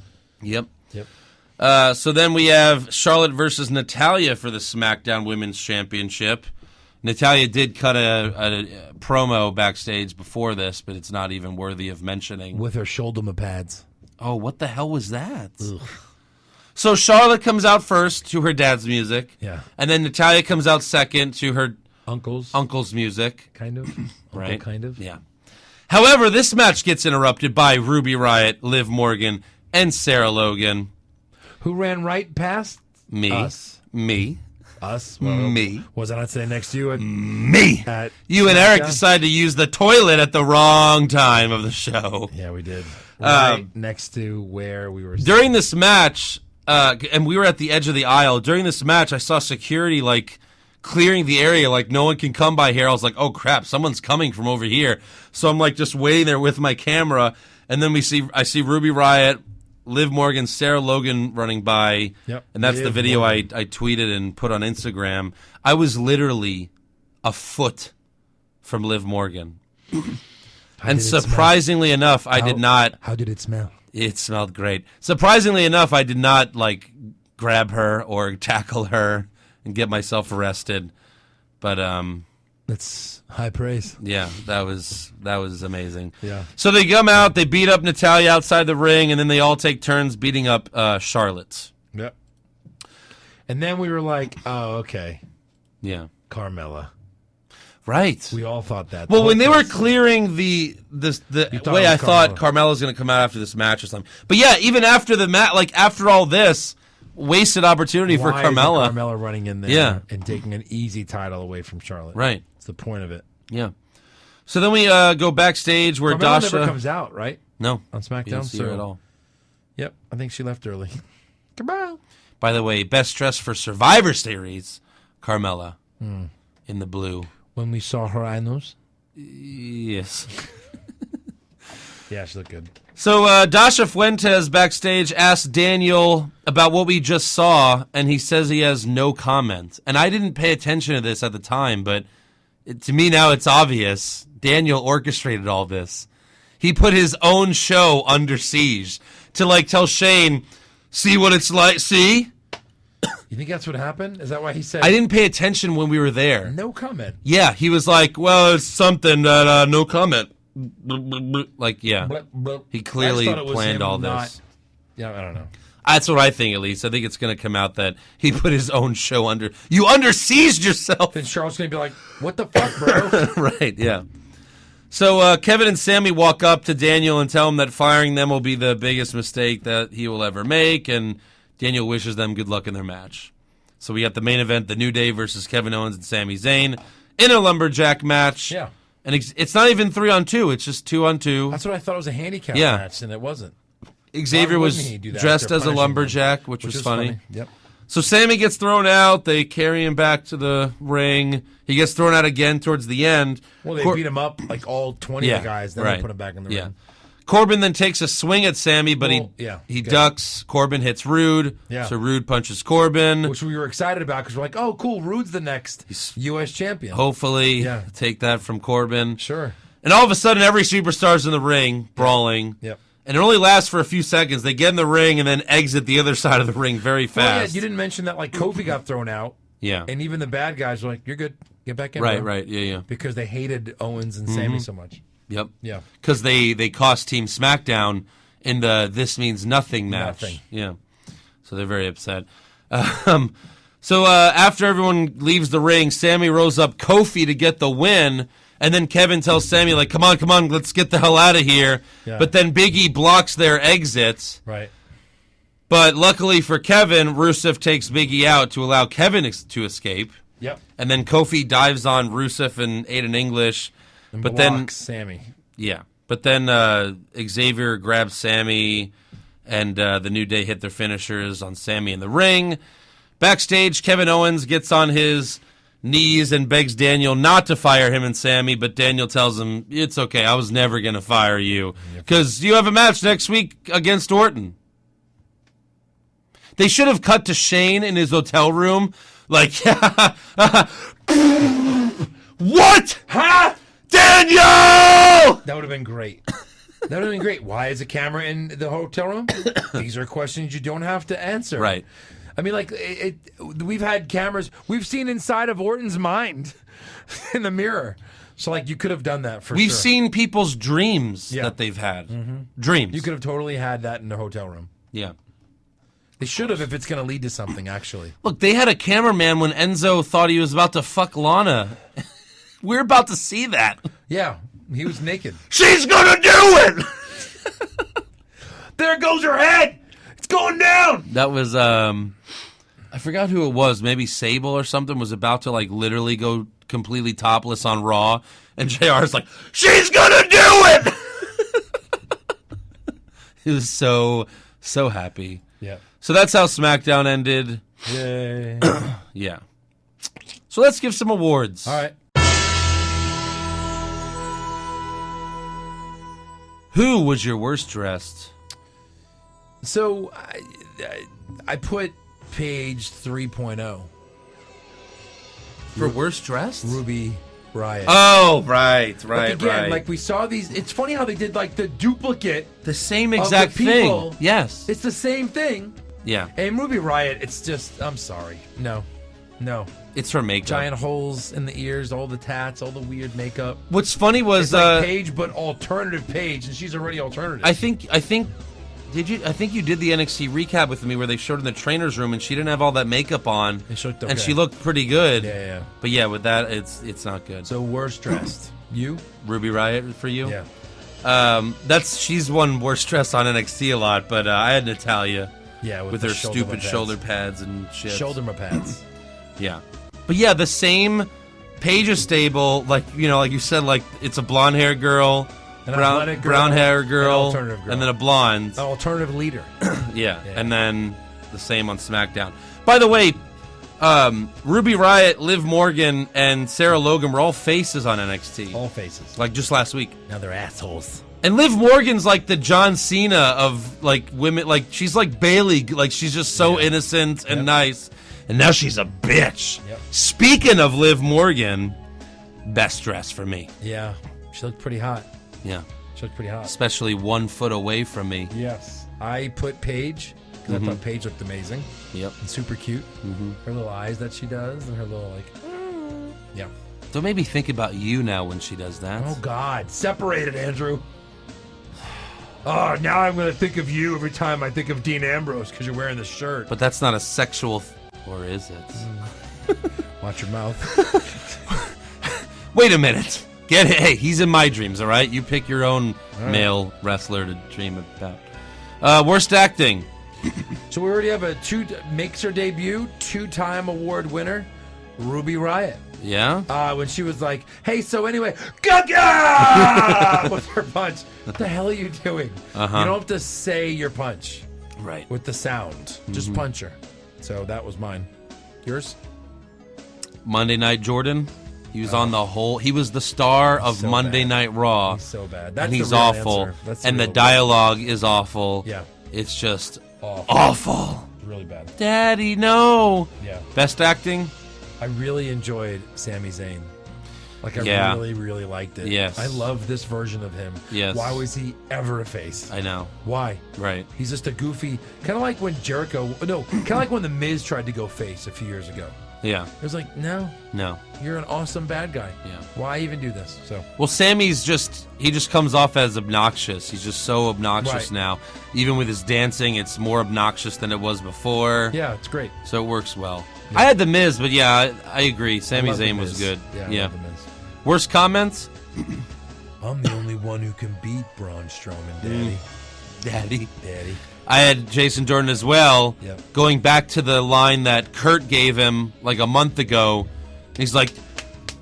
Yep. Yep. So then we have Charlotte versus Natalya for the SmackDown Women's Championship. Natalya did cut a promo backstage before this, but it's not even worthy of mentioning. With her shoulder pads. Oh, what the hell was that? Ugh. So Charlotte comes out first to her dad's music. Yeah. And then Natalya comes out second to her uncle's music. Kind of. Right. Kind of. Yeah. However, this match gets interrupted by Ruby Riott, Liv Morgan, and Sarah Logan. Who ran right past us? Me. Us? Well, me. Was I not sitting next to you? Me. You and Eric decided to use the toilet at the wrong time of the show. Yeah, we did. Right next to where we were. During this match, and we were at the edge of the aisle. During this match, I saw security like clearing the area, like no one can come by here. I was like, oh crap, someone's coming from over here. So I'm like just waiting there with my camera, and then I see Ruby Riott, Liv Morgan, Sarah Logan running by, and that's the video I tweeted and put on Instagram. I was literally a foot from Liv Morgan. And surprisingly enough, I did not... How did it smell? It smelled great. Surprisingly enough, I did not, like, grab her or tackle her and get myself arrested. But, that's high praise. Yeah, that was amazing. Yeah. So they come out, they beat up Natalya outside the ring, and then they all take turns beating up Charlotte. Yep. And then we were like, oh, okay. Yeah. Carmella. Right. We all thought that. Well, when they were clearing the way I thought Carmella's going to come out after this match or something. But yeah, even after the match, like after all this, wasted opportunity for Carmella. Carmella running in there and taking an easy title away from Charlotte. Right. That's the point of it. Yeah. So then we go backstage where Carmella Dasha never comes out, right? No. On SmackDown? You don't see her at all. Yep. I think she left early. Goodbye. By the way, best dressed for Survivor Series, Carmella in the blue. When we saw her anus? Yes. Yeah, she looked good. So Dasha Fuentes backstage asked Daniel about what we just saw, and he says he has no comment. And I didn't pay attention to this at the time, but to me now it's obvious. Daniel orchestrated all this. He put his own show under siege to like tell Shane, see what it's like, see? You think that's what happened? Is that why he said... I didn't pay attention when we were there. No comment. Yeah, he was like, well, it's something that no comment. Like, yeah. He clearly planned all this. Yeah, I don't know. That's what I think, at least. I think it's going to come out that he put his own show under... You under-sieged yourself! Then Charles going to be like, what the fuck, bro? Right, yeah. So Kevin and Sammy walk up to Daniel and tell him that firing them will be the biggest mistake that he will ever make, and Daniel wishes them good luck in their match. So we got the main event, The New Day versus Kevin Owens and Sami Zayn in a lumberjack match. Yeah. And it's not even 3-on-2, it's just 2-on-2. That's what I thought it was a handicap match, and it wasn't. Xavier was dressed as a lumberjack, which was funny. Yep. So Sammy gets thrown out. They carry him back to the ring. He gets thrown out again towards the end. Well, they beat him up, like all 20 of the guys, then they put him back in the ring. Corbin then takes a swing at Sammy, but he ducks. Corbin hits Rude, so Rude punches Corbin. Which we were excited about because we're like, oh, cool, Rude's the next U.S. champion. Hopefully take that from Corbin. Sure. And all of a sudden, every superstar's in the ring, brawling. Yep. And it only lasts for a few seconds. They get in the ring and then exit the other side of the ring very fast. Well, yeah, you didn't mention that, like, Kofi got thrown out. Yeah. And even the bad guys were like, you're good. Get back in. Right, yeah. Because they hated Owens and Sammy so much. Yep. Yeah. Because they cost Team SmackDown in the This Means Nothing match. Nothing. Yeah. So they're very upset. So after everyone leaves the ring, Sammy rolls up Kofi to get the win. And then Kevin tells Sammy, like, come on, let's get the hell out of here. Yeah. But then Big E blocks their exit. Right. But luckily for Kevin, Rusev takes Big E out to allow Kevin to escape. Yep. And then Kofi dives on Rusev and Aiden English. And but then Sammy. Yeah. But then Xavier grabs Sammy, and the New Day hit their finishers on Sammy in the ring. Backstage, Kevin Owens gets on his knees and begs Daniel not to fire him and Sammy, but Daniel tells him, it's okay, I was never going to fire you, because you have a match next week against Orton. They should have cut to Shane in his hotel room, like, what? Huh? Daniel! That would have been great. That would have been great. Why is a camera in the hotel room? These are questions you don't have to answer. Right. I mean, like, we've had cameras. We've seen inside of Orton's mind in the mirror. So, like, you could have done that for We've sure. seen people's dreams that they've had. Dreams. You could have totally had that in the hotel room. Yeah. They should have if it's going to lead to something, actually. Look, they had a cameraman when Enzo thought he was about to fuck Lana. We're about to see that. Yeah, he was naked. She's gonna do it! There goes her head! It's going down! That was, I forgot who it was. Maybe Sable or something was about to, like, literally go completely topless on Raw. And JR's like, she's gonna do it! He was so happy. Yeah. So that's how SmackDown ended. Yay. Yeah. So let's give some awards. All right. Who was your worst dressed? So I put Paige 3.0. For worst dressed? Ruby Riott. Oh, right. Like, again, like we saw these. It's funny how they did like the duplicate. The same of the exact people. thing. Yes. It's the same thing. Yeah. And Ruby Riott, it's just, I'm sorry. No. It's her makeup. Giant holes in the ears, all the tats, all the weird makeup. What's funny was It's like Paige, but alternative Paige, and she's already alternative. I think you did the NXT recap with me where they showed in the trainer's room and she didn't have all that makeup on. And she looked and okay. she looked pretty good. Yeah. But yeah, with that it's not good. So worst dressed. You? Ruby Riott for you? Yeah. She's won worst dressed on NXT a lot, but I had Natalya. Yeah, with the her shoulder stupid pads. shoulder pads and shit. Shoulder pads. Yeah. But yeah, the same Paige stable, like you said, like it's a blonde hair girl, An athletic girl, brown hair girl, an alternative girl. and then a blonde. An alternative leader. Yeah, and then the same on SmackDown. By the way, Ruby Riott, Liv Morgan, and Sarah Logan were all faces on NXT. All faces. Like just last week. Now they're assholes. And Liv Morgan's like the John Cena of like women. Like she's like Bailey. Like she's just so innocent and nice. And now she's a bitch. Yep. Speaking of Liv Morgan, best dress for me. Yeah. She looked pretty hot. Yeah. She looked pretty hot. Especially 1 foot away from me. Yes. I put Paige because I thought Paige looked amazing. Yep. And super cute. Her little eyes that she does and her little like. Yeah. Don't make me think about you now when she does that. Oh God. Separated, Andrew. Oh, now I'm going to think of you every time I think of Dean Ambrose because you're wearing the shirt. But that's not a sexual... or is it? Watch your mouth. Wait a minute. Hey, he's in my dreams, all right? You pick your own male wrestler to dream about. Worst acting. So we already have makes her debut, 2-time award winner, Ruby Riott. Yeah? When she was like, hey, so anyway, gaga! With her punch. What the hell are you doing? You don't have to say your punch Right. with the sound. Just punch her. So that was mine. Yours? Monday Night Jordan. He was on the whole... He was the star of so Monday bad. Night Raw. He's so bad. That's And he's the real awful. answer. That's And the real- dialogue is awful. Yeah. It's just Awful. awful. Really bad. Daddy, no. Yeah. Best acting? I really enjoyed Sami Zayn. Like, I Yeah. really, really liked it. Yes. I love this version of him. Yes. Why was he ever a face? I know. Why? Right. He's just a goofy, kind of like when kind of like when The Miz tried to go face a few years ago. Yeah. It was like, no, No. you're an awesome bad guy. Yeah. Why even do this? So Well, Sammy's he just comes off as obnoxious. He's just so obnoxious Right. now. Even with his dancing, it's more obnoxious than it was before. yeah, it's great. So it works well. I had The Miz, but yeah, I agree. Sami Love The Zayn was Miz. good. Yeah, I Yeah. love The Miz. Worst comments? I'm the only one who can beat Braun Strowman, Daddy. Daddy. Daddy. I had Jason Jordan as well. Yep. Going back to the line that Kurt gave him like a month ago He's like,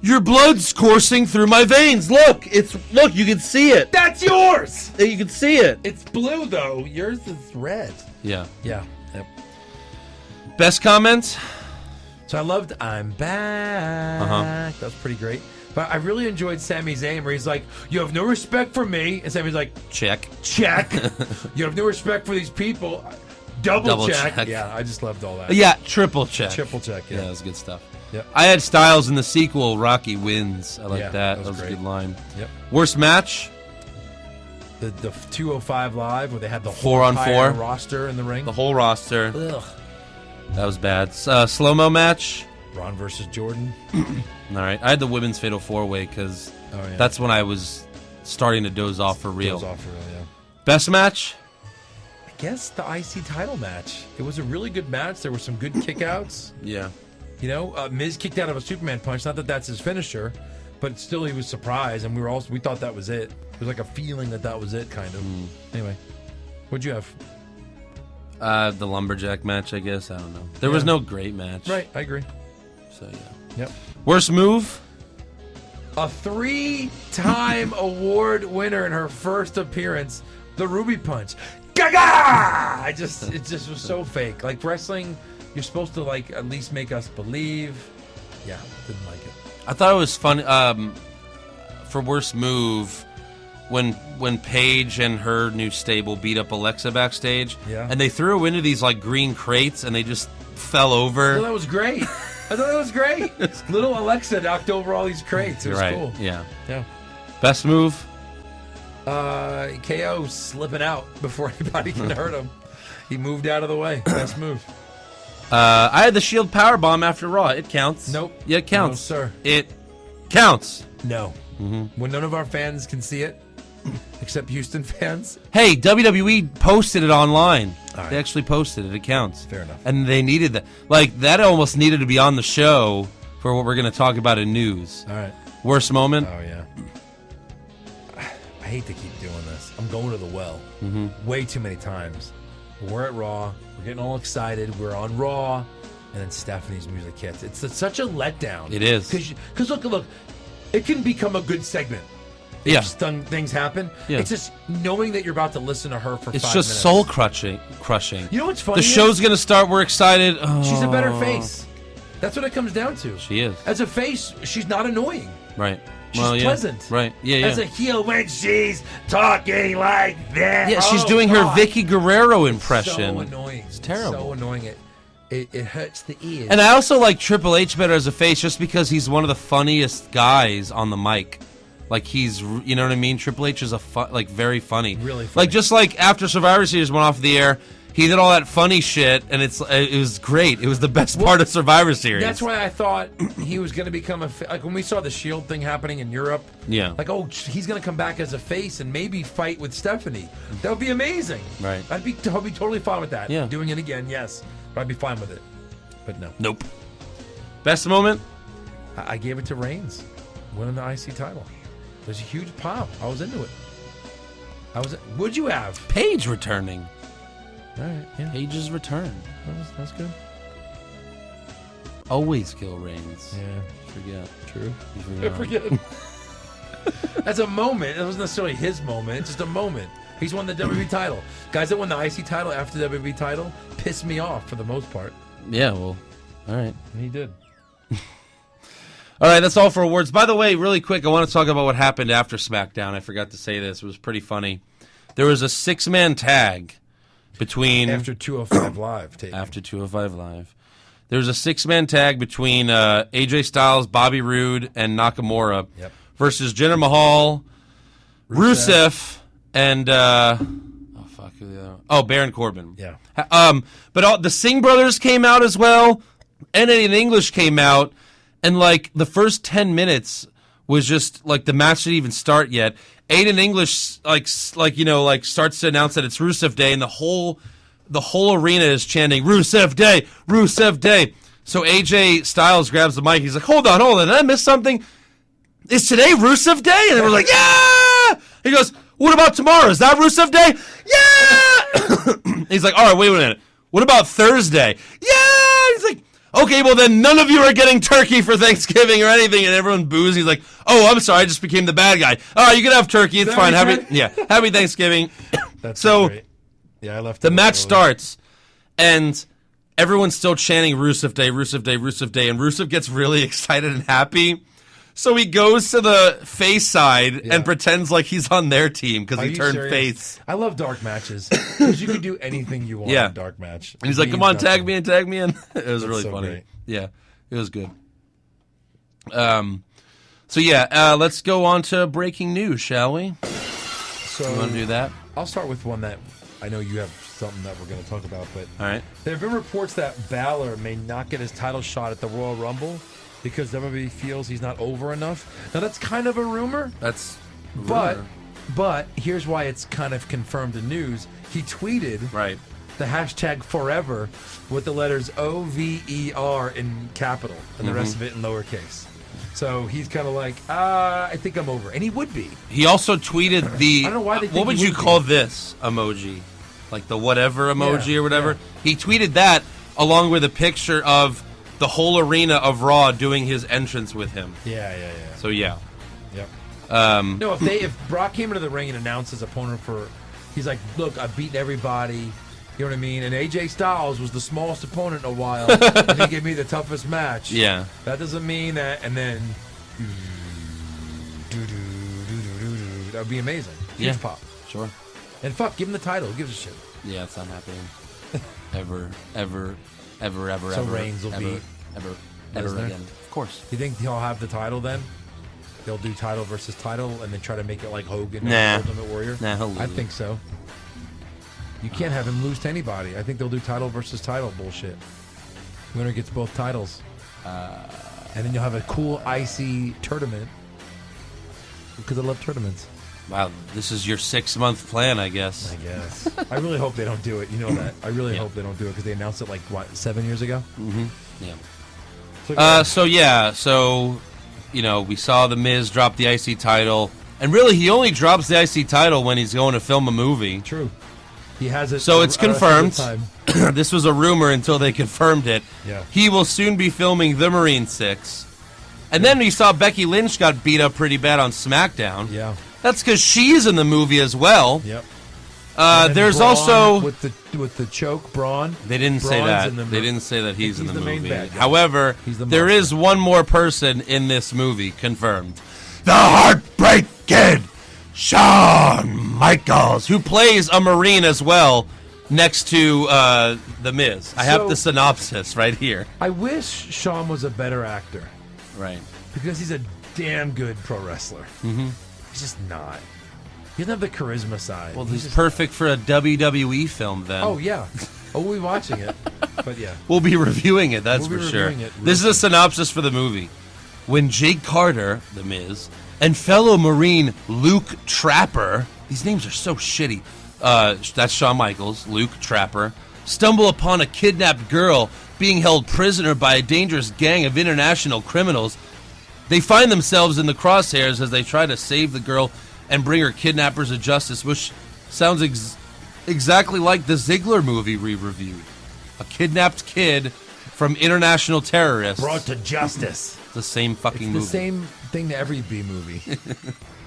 your blood's coursing through my veins. Look, you can see it. That's yours. You can see it. It's blue though. Yours is red. Yeah. Yeah. Yep. Best comments? So I loved I'm back. That was pretty great. But I really enjoyed Sami Zayn where he's like, you have no respect for me. And Sami's like, Check. You have no respect for these people. Double check. Yeah, I just loved all that. Yeah, triple check. Triple check, yeah. Yeah, that was good stuff. Yep. I had Styles in the sequel, Rocky wins. I like Yeah, that. that That was was a great. good line. Yep. Worst match? The 205 Live where they had the 4 on entire 4. roster in the ring. The whole roster. Ugh. That was bad. Slow-mo match? Ron versus Jordan. All right. I had the women's fatal 4-way because yeah. that's when I was starting to doze off for real. Goes off for real, yeah. Best match? I guess the IC title match. It was a really good match. There were some good kickouts. Yeah. You know, Miz kicked out of a Superman punch. Not that that's his finisher, but still he was surprised, and we thought that was it. It was like a feeling that was it, kind of. Anyway, what'd you have? The lumberjack match, I guess. I don't know. There was no great match. Right, I agree. So, yeah. Yep. Worst move? A 3-time award winner in her first appearance, the Ruby Punch. Gaga! It just was so fake. Like wrestling, you're supposed to like at least make us believe. Yeah, didn't like it. I thought it was fun. For worst move, when Paige and her new stable beat up Alexa backstage, and they threw her into these like green crates, and they just fell over. I thought that was great. Little Alexa knocked over all these crates. It was cool. Yeah. Yeah. Best move? KO slipping out before anybody can hurt him. He moved out of the way. Best move. I had the Shield Powerbomb after Raw. It counts. Nope. Yeah, it counts. No, sir. It counts. No. When none of our fans can see it, except Houston fans. Hey, WWE posted it online. All right. They actually posted it. It counts. Fair enough. And they needed that. Like, that almost needed to be on the show for what we're going to talk about in news. All right. Worst moment? Oh, yeah. I hate to keep doing this. I'm going to the well way too many times. We're at Raw. We're getting all excited. We're on Raw. And then Stephanie's music hits. It's such a letdown. It is. Because look. It can become a good segment. Yeah. If things happen. Yeah. It's just knowing that you're about to listen to her for 5 minutes. It's just soul crushing. You know what's funny? The show's going to start. We're excited. She's a better face. That's what it comes down to. She is. As a face, she's not annoying. Right. She's Well, yeah. pleasant. Right. Yeah. As a heel, when she's talking like that. Yeah, she's Oh, doing her God. Vicky Guerrero impression. So annoying. It's terrible. So annoying. It hurts the ears. And I also like Triple H better as a face just because he's one of the funniest guys on the mic. Like he's, you know what I mean? Triple H is very funny. Really funny. Like just like after Survivor Series went off the air, he did all that funny shit, and it was great. It was the best part of Survivor Series. That's why I thought he was going to become like when we saw the Shield thing happening in Europe. Yeah. Like, oh, he's going to come back as a face and maybe fight with Stephanie. That would be amazing. Right. I'd be totally fine with that. Yeah. Doing it again, yes, but I'd be fine with it. But no. Nope. Best moment? I gave it to Reigns, winning the IC title. There's a huge pop. I was into it. What'd you have? Paige returning. All right, yeah. Paige's return. That's good. Always kill Reigns. Yeah. Forget. True. He's I forget. That's a moment. It wasn't necessarily his moment. It's just a moment. He's won the WWE title. Guys that won the IC title after the WWE title pissed me off for the most part. Yeah, well, all right. And he did. All right, that's all for awards. By the way, really quick, I want to talk about what happened after SmackDown. I forgot to say this. It was pretty funny. There was a 6-man tag between... After 205 Live tape. After 205 Live. There was a 6-man tag between AJ Styles, Bobby Roode, and Nakamura versus Jinder Mahal, Rusev, and... who the other one? Oh, Baron Corbin. Yeah. But the Singh brothers came out as well, and in English came out, and like the first 10 minutes was just like the match didn't even start yet. Aiden English starts to announce that it's Rusev Day, and the whole arena is chanting Rusev Day, Rusev Day. So AJ Styles grabs the mic. He's like, hold on, did I miss something? Is today Rusev Day? And they were like, yeah. He goes, what about tomorrow? Is that Rusev Day? Yeah. He's like, all right, wait a minute. What about Thursday? Yeah. He's like, okay, well then none of you are getting turkey for Thanksgiving or anything, and everyone boos. He's like, oh, I'm sorry, I just became the bad guy. All right, you can have turkey. It's fine. Happy Thanksgiving. That's so great. Yeah, I left the match starts, and everyone's still chanting Rusev Day, Rusev Day, Rusev Day, and Rusev gets really excited and happy. So he goes to the face side and pretends like he's on their team because he turned face. I love dark matches because you can do anything you want in a dark match. And he's like, come on, tag me in. It was really so funny. great. Yeah, it was good. Let's go on to breaking news, shall we? So You want to do that? I'll start with one that I know you have something that we're going to talk about. But All right. there have been reports that Balor may not get his title shot at the Royal Rumble because WWE feels he's not over enough. Now, that's kind of a rumor. That's a rumor. But here's why it's kind of confirmed in news. He tweeted the hashtag forever with the letters OVER in capital and the rest of it in lowercase. So he's kind of like, I think I'm over. And he would be. He also tweeted the, I don't know why they think what would he you would be. call this emoji? Like the whatever emoji or whatever? yeah. He tweeted that along with a picture of the whole arena of Raw doing his entrance with him. Yeah. So, yeah. Yep. No, if Brock came into the ring and announced his opponent he's like, look, I've beaten everybody. You know what I mean? And AJ Styles was the smallest opponent in a while, and he gave me the toughest match. Yeah. That doesn't mean that. And then, that would be amazing. Huge pop. Sure. And fuck, give him the title. Who gives a shit? Yeah, it's not happening. ever. So Reigns will beat ever Lesnar? again. Of course. You think he'll have the title then? They'll do title versus title and then try to make it like Hogan Nah. and Ultimate Warrior? Nah, he'll lose. I think so. You can't have him lose to anybody. I think they'll do title versus title bullshit. Winner gets both titles. And then you'll have a cool icy tournament. Because I love tournaments. Wow, this is your 6-month plan, I guess. I guess. I really hope they don't do it. You know that. I really hope they don't do it because they announced it like, 7 years ago? Yeah. So, we saw The Miz drop the IC title. And really, he only drops the IC title when he's going to film a movie. True. He has it. So it's confirmed. Time. This was a rumor until they confirmed it. Yeah. He will soon be filming The Marine 6. And then we saw Becky Lynch got beat up pretty bad on SmackDown. Yeah. That's because she's in the movie as well. Yep. There's Braun also with the choke, Braun. They didn't say Braun's that. They didn't say that he's in the main movie. bad guy. However, He's the there monster. is one more person in this movie confirmed: the Heartbreak Kid, Shawn Michaels, who plays a Marine as well, next to the Miz. I have So- the synopsis right here. I wish Shawn was a better actor Right. because he's a damn good pro wrestler. Mm-hmm. He's just not. He doesn't have the charisma side. Well, he's perfect for a WWE film then. Oh yeah. Oh, we'll be watching it. But yeah. We'll be reviewing it, that's We'll for be sure. reviewing it real This is a synopsis for the movie. When Jake Carter, The Miz, and fellow Marine Luke Trapper, these names are so shitty, that's Shawn Michaels, Luke Trapper, stumble upon a kidnapped girl being held prisoner by a dangerous gang of international criminals, they find themselves in the crosshairs as they try to save the girl and bring her kidnappers to justice, which sounds exactly like the Ziggler movie we reviewed. A kidnapped kid from international terrorists. Brought to justice. It's the same fucking It's movie. the same thing to every B movie.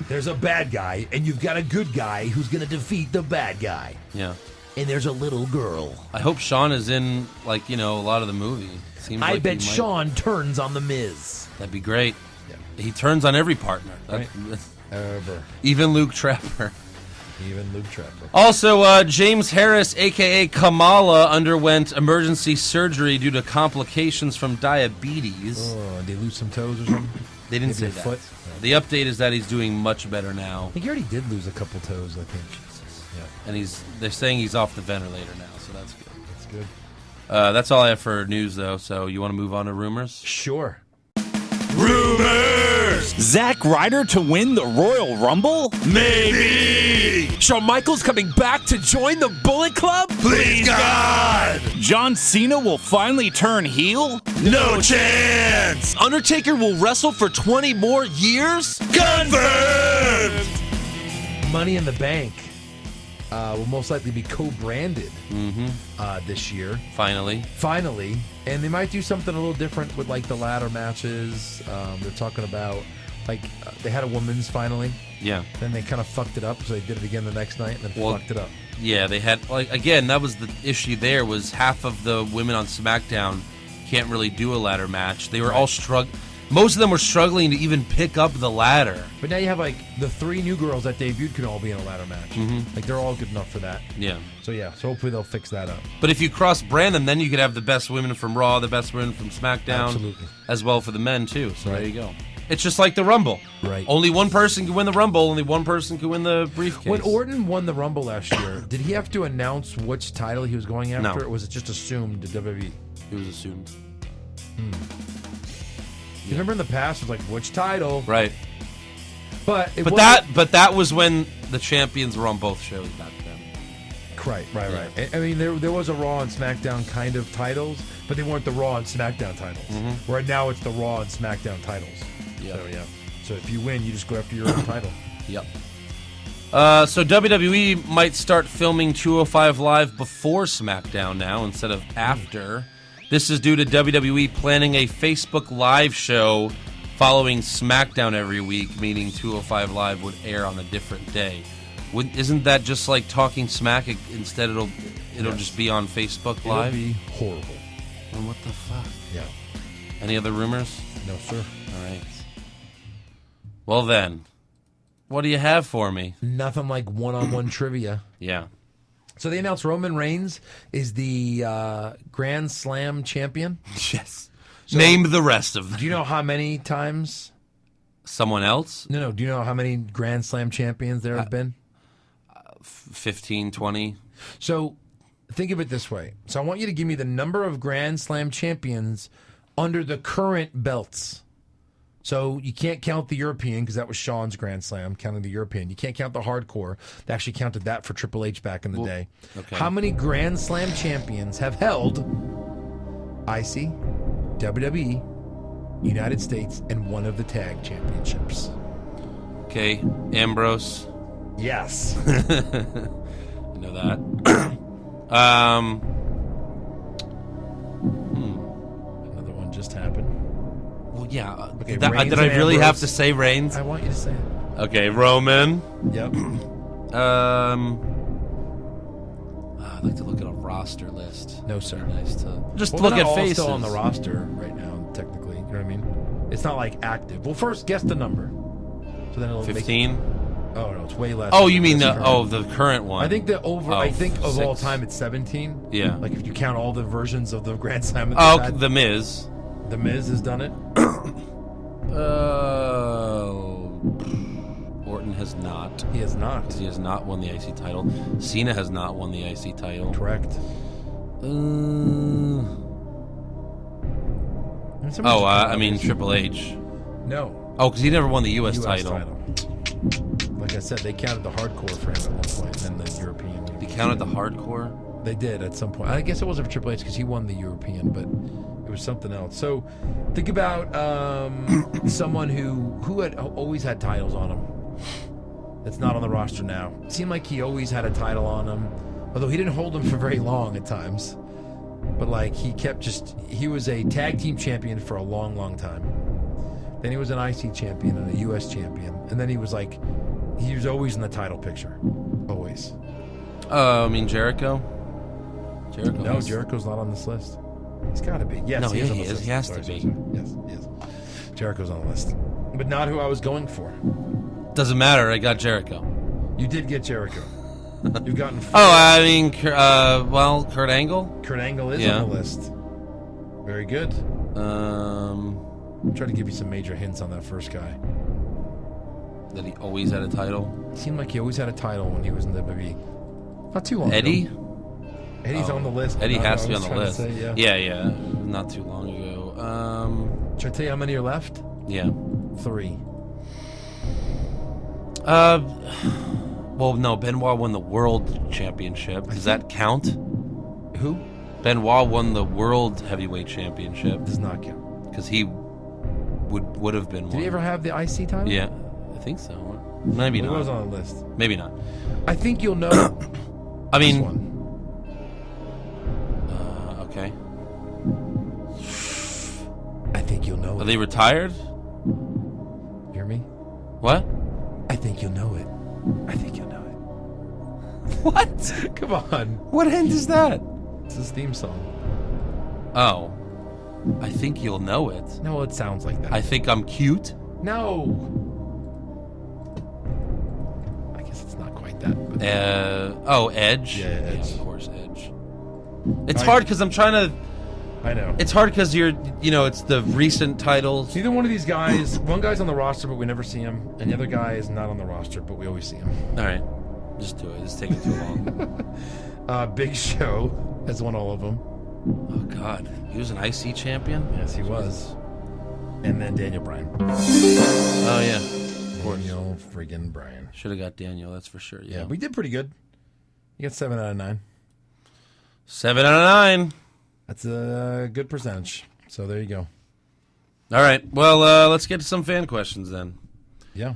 There's a bad guy, and you've got a good guy who's going to defeat the bad guy. Yeah. And there's a little girl. I hope Sean is in, a lot of the movie. Seems I like bet he might. Sean turns on the Miz. That'd be great. He turns on every partner. Right. Ever. Even Luke Trapper. Even Luke Trapper. Also, James Harris, a.k.a. Kamala, underwent emergency surgery due to complications from diabetes. Oh, did he lose some toes or something? They didn't Maybe say a that. foot? The update is that he's doing much better now. I think he already did lose a couple toes, I think. Yeah, And they're saying he's off the ventilator now, so that's good. that's good. That's all I have for news, though. So you want to move on to rumors? Sure. Zack Ryder to win the Royal Rumble? Shawn Michaels coming back to join the Bullet Club? Please, God! John Cena will finally turn heel? No chance! Undertaker will wrestle for 20 more years? Confirmed! Money in the Bank. will most likely be co-branded this year. Finally. And they might do something a little different with like the ladder matches. They're talking about they had a women's finally. Yeah. Then they kind of fucked it up, so they did it again the next night and then fucked it up. Yeah, they had again. That was the issue. There was half of the women on SmackDown can't really do a ladder match. They were all most of them were struggling to even pick up the ladder. But now you have the 3 new girls that debuted can all be in a ladder match. They're all good enough for that. Yeah. So hopefully they'll fix that up. But if you cross-brand them, then you could have the best women from Raw, the best women from SmackDown. Absolutely. As well for the men, too. So there you go. It's just like the Rumble. Right. Only one person can win the Rumble. Only one person can win the briefcase. When Orton won the Rumble last year, did he have to announce which title he was going after? No. Or was it just assumed to WWE? It was assumed. You remember in the past, it was like, which title? Right. But that was when the champions were on both shows back then. Right. I mean, there was a Raw and SmackDown kind of titles, but they weren't the Raw and SmackDown titles. Right now, it's the Raw and SmackDown titles. Yep. So, yeah. So if you win, you just go after your own title. Yep. So WWE might start filming 205 Live before SmackDown now instead of after. This is due to WWE planning a Facebook Live show following SmackDown every week, meaning 205 Live would air on a different day. Isn't that just like Talking Smack? Instead, it'll just be on Facebook Live? It'll be horrible. And what the fuck? Yeah. Any other rumors? No, sir. All right. Well then, what do you have for me? Nothing like one-on-one trivia. Yeah. So they announced Roman Reigns is the Grand Slam champion. Yes. So, name the rest of them. Do you know how many times? Someone else? No. Do you know how many Grand Slam champions there have been? 15, 20. So think of it this way. So I want you to give me the number of Grand Slam champions under the current belts. So you can't count the European because that was Shawn's Grand Slam, counting the European. You can't count the hardcore. They actually counted that for Triple H back in the day. Okay. How many Grand Slam champions have held IC, WWE, United States, and one of the tag championships? Okay, Ambrose. Yes. I know that. Another one just happened. Well, yeah. Okay, did I really have to say Reigns? I want you to say it. Okay, Roman. Yep. I'd like to look at a roster list. No, sir. Nice to just Well, look they're at not all faces. still on the roster right now, technically. You know what I mean? It's not like active. Well, first guess the number. So then it'll 15. Oh no, it's way less. Oh, than you mean this current. the current one? I think of all 6. time it's 17. Yeah. Like if you count all the versions of the Grand Slam. that Oh, they've had. The Miz. The Miz has done it. Orton has not. He has not. He has not won the IC title. Cena has not won the IC title. Correct. I mean Triple H. No. Oh, because he never won the U.S. title. Like I said, they counted the hardcore for him at one point, and then the European. He counted the hardcore? They did at some point. I guess it wasn't for Triple H because he won the European, but it was something else. So think about someone who had always had titles on him. That's not on the roster now. It seemed like he always had a title on him, although he didn't hold them for very long at times. But like he was a tag team champion for a long, long time. Then he was an IC champion and a US champion. And then he was always in the title picture. Always. I mean Jericho? No, Jericho's not on this list. He's got to be. Yes, No, he is on he this is. list. He has Sorry, to be. sorry. Yes, he is. Jericho's on the list. But not who I was going for. Doesn't matter. I got Jericho. You did get Jericho. You've gotten 4. Oh, I mean, Kurt Angle? Kurt Angle is on the list. Very good. I'll try to give you some major hints on that first guy. That he always had a title? It seemed like he always had a title when he was in the WWE. Not too long Eddie? ago. Eddie's on the list. Eddie Not has who to be I on was the trying list. to say, Yeah, not too long ago. Should I tell you how many are left? Yeah. 3. Well, no, Benoit won the World Championship. Does that count? Who? Benoit won the World Heavyweight Championship. Does not count. Because he would have been one. Did he ever have the IC title? Yeah, I think so. Maybe It not. was on the list. Maybe not. I think you'll know. I this mean, one. okay. I think you'll know Are it. they retired? Hear me? What? I think you'll know it. I think you'll know What? it. Come on. What end is that? It's his theme song. Oh. I think you'll know it. No, it sounds like that. I think I'm cute. No. I guess it's not quite that. But Edge? Yeah, Edge. of course, Edge. It's I- hard because I'm trying to... I know. It's hard because it's the recent titles. Neither one of these guys, one guy's on the roster, but we never see him, and the other guy is not on the roster, but we always see him. All right. Just do it. It's taking too long. Big Show has won all of them. Oh, God. He was an IC champion? Yes, he was. And then Daniel Bryan. Oh, yeah. Daniel friggin' Bryan. Should have got Daniel, that's for sure. Yeah. We did pretty good. You got 7 out of 9. 7 out of 9. That's a good percentage. So there you go. All right. Well, let's get to some fan questions then. Yeah.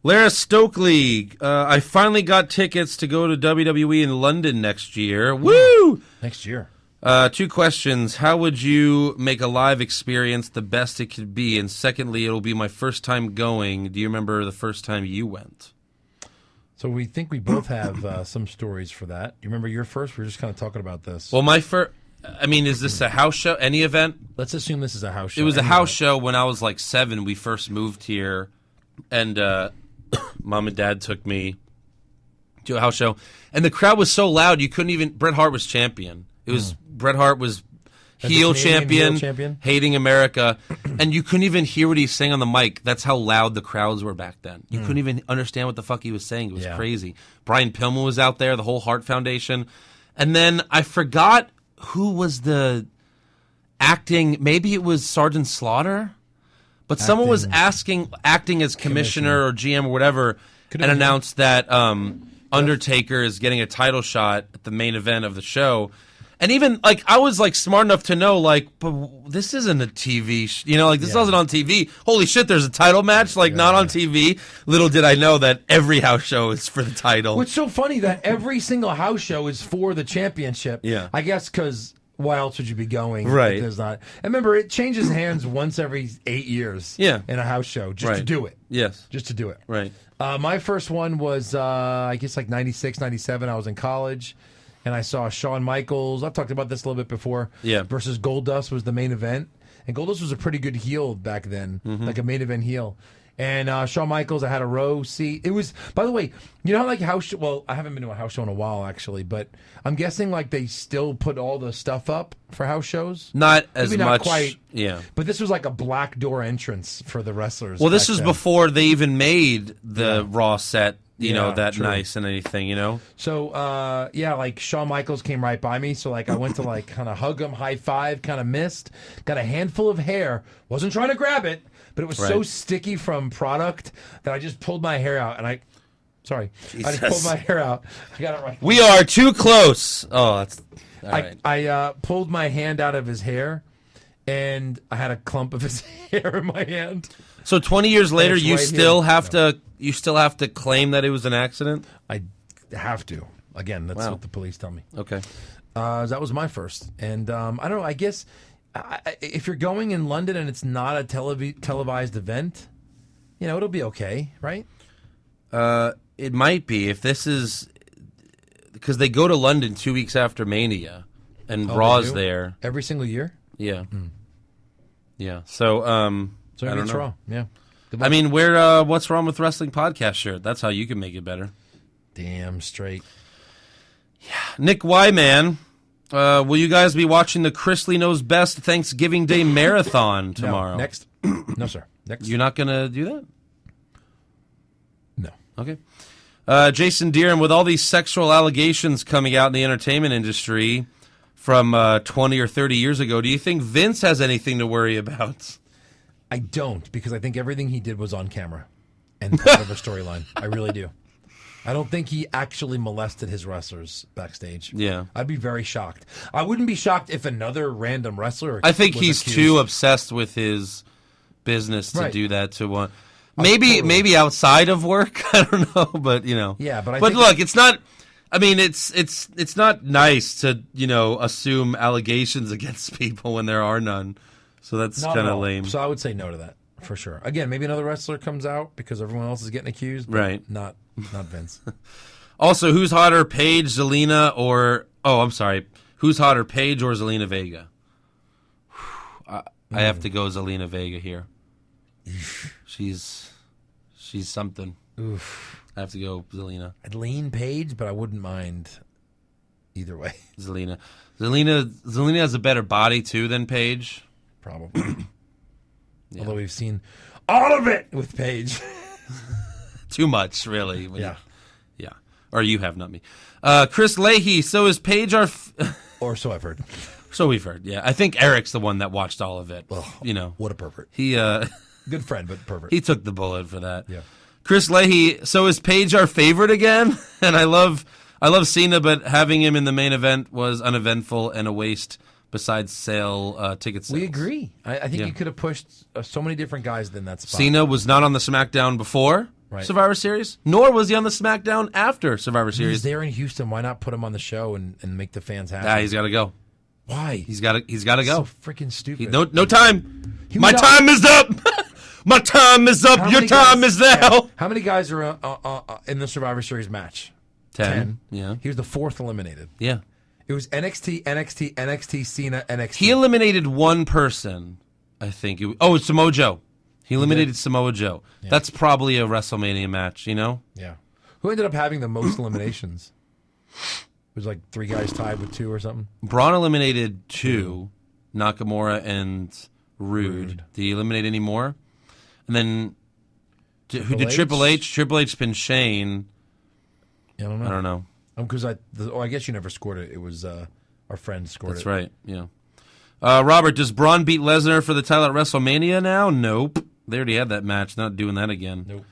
Lara Stokely, I finally got tickets to go to WWE in London next year. Woo! Next year. 2 questions. How would you make a live experience the best it could be? And secondly, it'll be my first time going. Do you remember the first time you went? So we think we both have some stories for that. You remember your first? We were just kind of talking about this. Well, my first... I mean, is this a house show? Any event? Let's assume this is a house show. It was a Any house event. show when I was like 7. We first moved here, and Mom and Dad took me to a house show, and the crowd was so loud you couldn't even. Bret Hart was champion. It was Bret Hart was As a heel Canadian champion, heel champion? hating America, and you couldn't even hear what he was saying on the mic. That's how loud the crowds were back then. You couldn't even understand what the fuck he was saying. It was Yeah. crazy. Brian Pillman was out there, the whole Hart Foundation, and then I forgot who was the acting. Maybe it was Sergeant Slaughter, but someone was acting as commissioner or GM or whatever, Could've and been announced that Undertaker is getting a title shot at the main event of the show. And even like I was like smart enough to know but this isn't a TV, this wasn't on TV. Holy shit, there's a title match not on TV. Little did I know that every house show is for the title. What's so funny that every single house show is for the championship. Yeah. I guess because why else would you be going? Right. If there's not. And remember, it changes hands once every 8 years. Yeah. In a house show, just to Right. do it. Yes, Just to do it. right. My first one was, I guess, like 96, 97. I was in college, and I saw Shawn Michaels. I've talked about this a little bit before. Yeah. Versus Goldust was the main event. And Goldust was a pretty good heel back then, like a main event heel. And Shawn Michaels, I had a row seat. It was, by the way, you know how like house show, well, I haven't been to a house show in a while, actually, but I'm guessing like they still put all the stuff up for house shows. Not as Maybe not much. quite. Yeah. But this was like a black door entrance for the wrestlers. Well, this back was then. before they even made the Raw set, Yeah, that true. nice and anything, So, like Shawn Michaels came right by me. So, like, I went to, like, kind of hug him, high five, kind of missed. Got a handful of hair. Wasn't trying to grab it, but it was so Right. sticky from product that I just pulled my hair out. And I just Jesus. pulled my hair out. I got it right. We are too close. Oh, that's all right. I pulled my hand out of his hair, and I had a clump of his hair in my hand. So 20 years later, it's you right still here. have to claim that it was an accident. I have to. Again, that's Wow. what the police tell me. Okay. That was my first. And I don't know, I guess if you're going in London and it's not a televised event, it'll be okay, right? It might be if this is because they go to London 2 weeks after Mania, and Oh, Raw's they do? there. Every single year? Yeah. Yeah. So So I don't it's know. Raw. Yeah. Good I luck. mean, what's wrong with wrestling podcast shirt? That's how you can make it better. Damn straight. Nick Wyman, will you guys be watching the Chrisley Knows Best Thanksgiving Day Marathon tomorrow? No, next. No, sir. Next. You're not going to do that? No. Okay. Jason Deeren, with all these sexual allegations coming out in the entertainment industry from 20 or 30 years ago, do you think Vince has anything to worry about? I don't, because I think everything he did was on camera and part of a storyline. I really do. I don't think he actually molested his wrestlers backstage. Yeah. I'd be very shocked. I wouldn't be shocked if another random wrestler I think was he's accused. too obsessed with his business to Right. do that to one. maybe outside of work. I don't know, but Yeah, but I but think look, it's not. I mean, it's not nice to assume allegations against people when there are none. So that's not kind at of all. lame. So I would say no to that for sure. Again, maybe another wrestler comes out because everyone else is getting accused. But Right. Not Vince. Also, who's hotter, Paige, Zelina, or who's hotter, Paige or Zelina Vega? I have to go Zelina Vega here. She's something. Oof. I have to go Zelina. I'd lean Paige, but I wouldn't mind either way. Zelina has a better body too than Paige. Probably. Although we've seen all of it with Paige. Too much, really. Yeah. Yeah. Or you have, not me. Chris Leahy. So is Paige our? Or so I've heard. So we've heard. Yeah, I think Eric's the one that watched all of it. What a pervert. He Good friend, but pervert. he took the bullet for that. Yeah. Chris Leahy. So is Paige our favorite again? And I love Cena, but having him in the main event was uneventful and a waste. Besides ticket sales. We agree. I think you could have pushed so many different guys in that spot. Cena was not on the SmackDown before Survivor Series, nor was he on the SmackDown after Survivor Series. He's there in Houston. Why not put him on the show and make the fans happy? Nah, he's got to go. Why? He's got to go. So freaking stupid. No time. He My was time is up. My time is up. How Your many time guys- is now. yeah. How many guys are in the Survivor Series match? 10. Yeah. He was the fourth eliminated. Yeah. It was NXT, Cena, NXT. He eliminated one person, I think. It's Samoa Joe. He eliminated Samoa Joe. Yeah. That's probably a WrestleMania match, Yeah. Who ended up having the most eliminations? It was like 3 guys tied with 2 or something. Braun eliminated 2, Nakamura and Rude. Did he eliminate any more? And then, who did Triple H? Triple H pinned Shane. I don't know. I don't know. Because I guess you never scored it. It was our friend scored That's it. right. Yeah. Robert, does Braun beat Lesnar for the title at WrestleMania now? Nope. They already had that match. Not doing that again. Nope.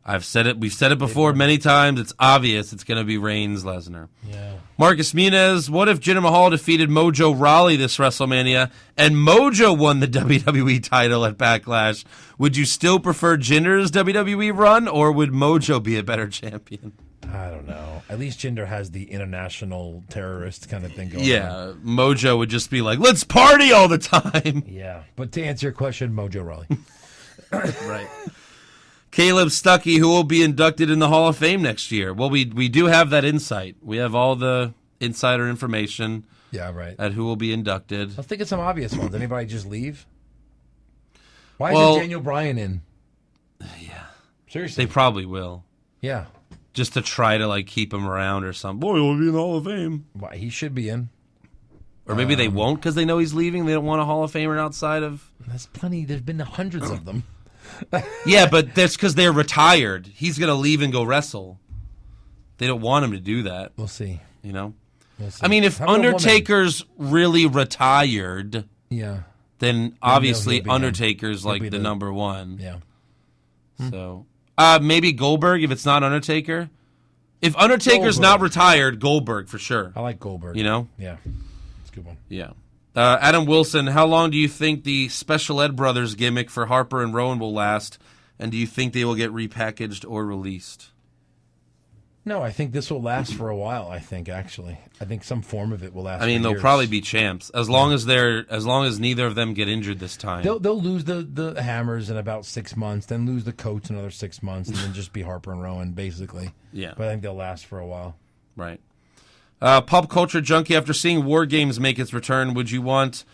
I've said it. We've said it before many times. It's obvious. It's going to be Reigns Lesnar. Yeah. Marcus Muniz, what if Jinder Mahal defeated Mojo Rawley this WrestleMania and Mojo won the WWE title at Backlash? Would you still prefer Jinder's WWE run, or would Mojo be a better champion? I don't know. At least Jinder has the international terrorist kind of thing going on. Yeah, Mojo would just be like, let's party all the time. Yeah. But to answer your question, Mojo Rawley. Right. Caleb Stuckey, who will be inducted in the Hall of Fame next year. Well, we do have that insight. We have all the insider information Yeah, right. at who will be inducted. Let's think of some obvious ones. Anybody just leave? Why Well- isn't Daniel Bryan in? Yeah. Seriously. They probably will. Yeah. Just to try to keep him around or something. Boy, he'll be in the Hall of Fame. Why, he should be in. Or maybe they won't because they know he's leaving. They don't want a Hall of Famer outside of... There's plenty. There's been hundreds of them. Yeah, but that's because they're retired. He's going to leave and go wrestle. They don't want him to do that, We'll see. you know? We'll see. I mean, if How about a woman? Undertaker's really retired, Yeah. then obviously he'll be in. Undertaker's He'll like be the the- number one. Yeah. So maybe Goldberg if it's not Undertaker. If Undertaker's Goldberg. not retired, Goldberg for sure. I like Goldberg. You know? Yeah. It's a good one. Yeah. Adam Wilson, how long do you think the Special Ed Brothers gimmick for Harper and Rowan will last? And do you think they will get repackaged or released? No, I think this will last for a while. I think actually, I think some form of it will last. I mean, for they'll years. probably be champs as long as neither of them get injured this time. They'll lose the hammers in about 6 months, then lose the coats another 6 months, and then just be Harper and Rowan basically. Yeah. But I think they'll last for a while. Right. Pop Culture Junkie, after seeing War Games make its return, would you want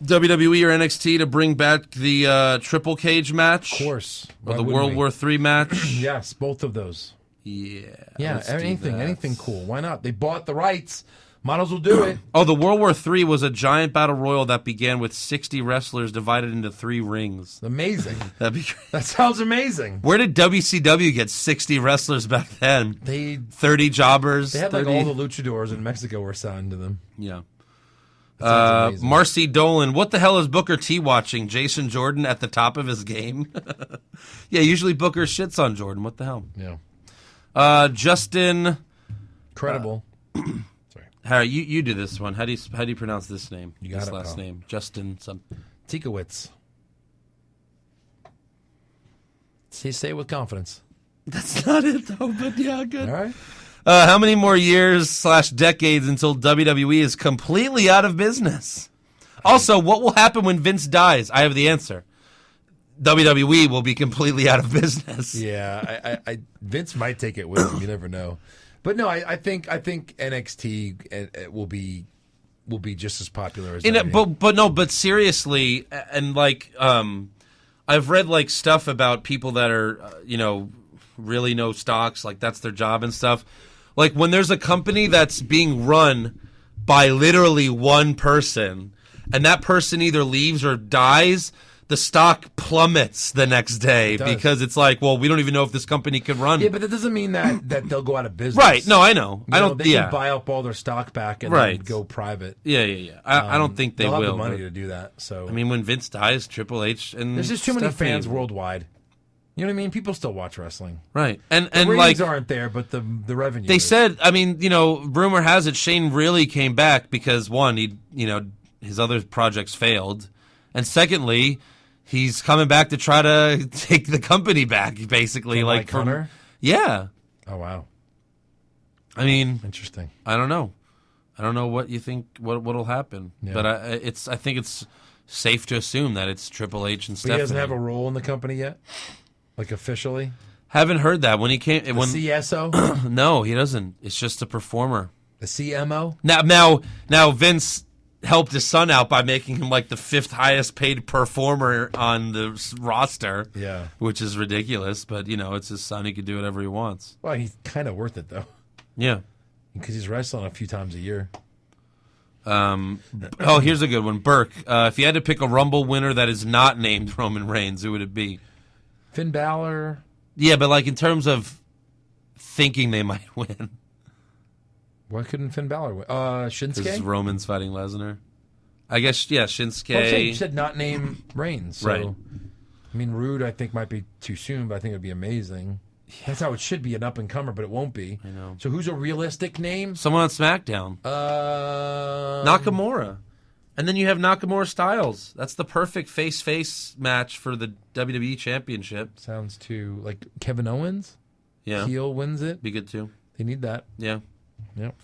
WWE or NXT to bring back the Triple Cage match? Of course. Or Why the wouldn't World we? War III match? Yes, both of those. Yeah. Yeah, let's do anything, that. anything cool. Why not? They bought the rights. Might as well do it. Oh, the World War III was a giant battle royal that began with 60 wrestlers divided into 3 rings. Amazing. That'd be great. That sounds amazing. Where did WCW get 60 wrestlers back then? They 30 jobbers? had 30... like all the luchadors in Mexico were signed to them. Yeah. That sounds amazing. Marcy Dolan, what the hell is Booker T watching? Jason Jordan at the top of his game? Yeah, usually Booker shits on Jordan. What the hell? Yeah. Justin, Credible. Sorry. Harry, you do this one. How do you pronounce this name? You got this it, last pal. name. Justin some. Tikowitz. Say it with confidence. That's not it, though, but yeah, good. All right. How many more years / decades until WWE is completely out of business? Also, what will happen when Vince dies? I have the answer. WWE will be completely out of business. Yeah, I Vince might take it with him. You never know. But no, I think NXT will be just as popular as WWE. But seriously, and like I've read like stuff about people that are really know stocks, like that's their job and stuff. Like when there's a company that's being run by literally one person, and that person either leaves or dies, the stock plummets the next day because it's like, well, we don't even know if this company can run. Yeah, but that doesn't mean that they'll go out of business. Right. No, I know. I don't. They can buy up all their stock back and then go private. Yeah. I don't think they they'll will. have the money to do that. So I mean, when Vince dies, Triple H and there's just too many Stephanie. fans worldwide. You know what I mean? People still watch wrestling. Right. And the ratings like aren't there, but the revenue. They is. said, I mean, rumor has it Shane really came back because one, his other projects failed, and secondly, he's coming back to try to take the company back, basically. From like Hunter? Yeah. Oh wow. I mean, interesting. I don't know. I don't know what you think. What'll happen? Yeah. But I think it's safe to assume that it's Triple H and But Stephanie. he doesn't have a role in the company yet, like officially. Haven't heard that when he came. The CSO? No, he doesn't. It's just a performer. The CMO? Now Vince helped his son out by making him like the 5th highest paid performer on the roster. Yeah. Which is ridiculous, but it's his son. He can do whatever he wants. Well, he's kind of worth it though. Yeah. Because he's wrestling a few times a year. Here's a good one. Burke, if you had to pick a Rumble winner that is not named Roman Reigns, who would it be? Finn Balor. Yeah, but like in terms of thinking they might win. Why couldn't Finn Balor win? Shinsuke? Because Roman's fighting Lesnar. I guess, yeah, Shinsuke. Well, you said not name Reigns. So, Right. I mean, Rude I think might be too soon, but I think it would be amazing. That's how it should be, an up-and-comer, but it won't be. I know. So who's a realistic name? Someone on SmackDown. Nakamura. And then you have Nakamura Styles. That's the perfect face-face match for the WWE Championship. Sounds too like Kevin Owens. Yeah. Heel wins it. Be good too. They need that. Yeah. Yep.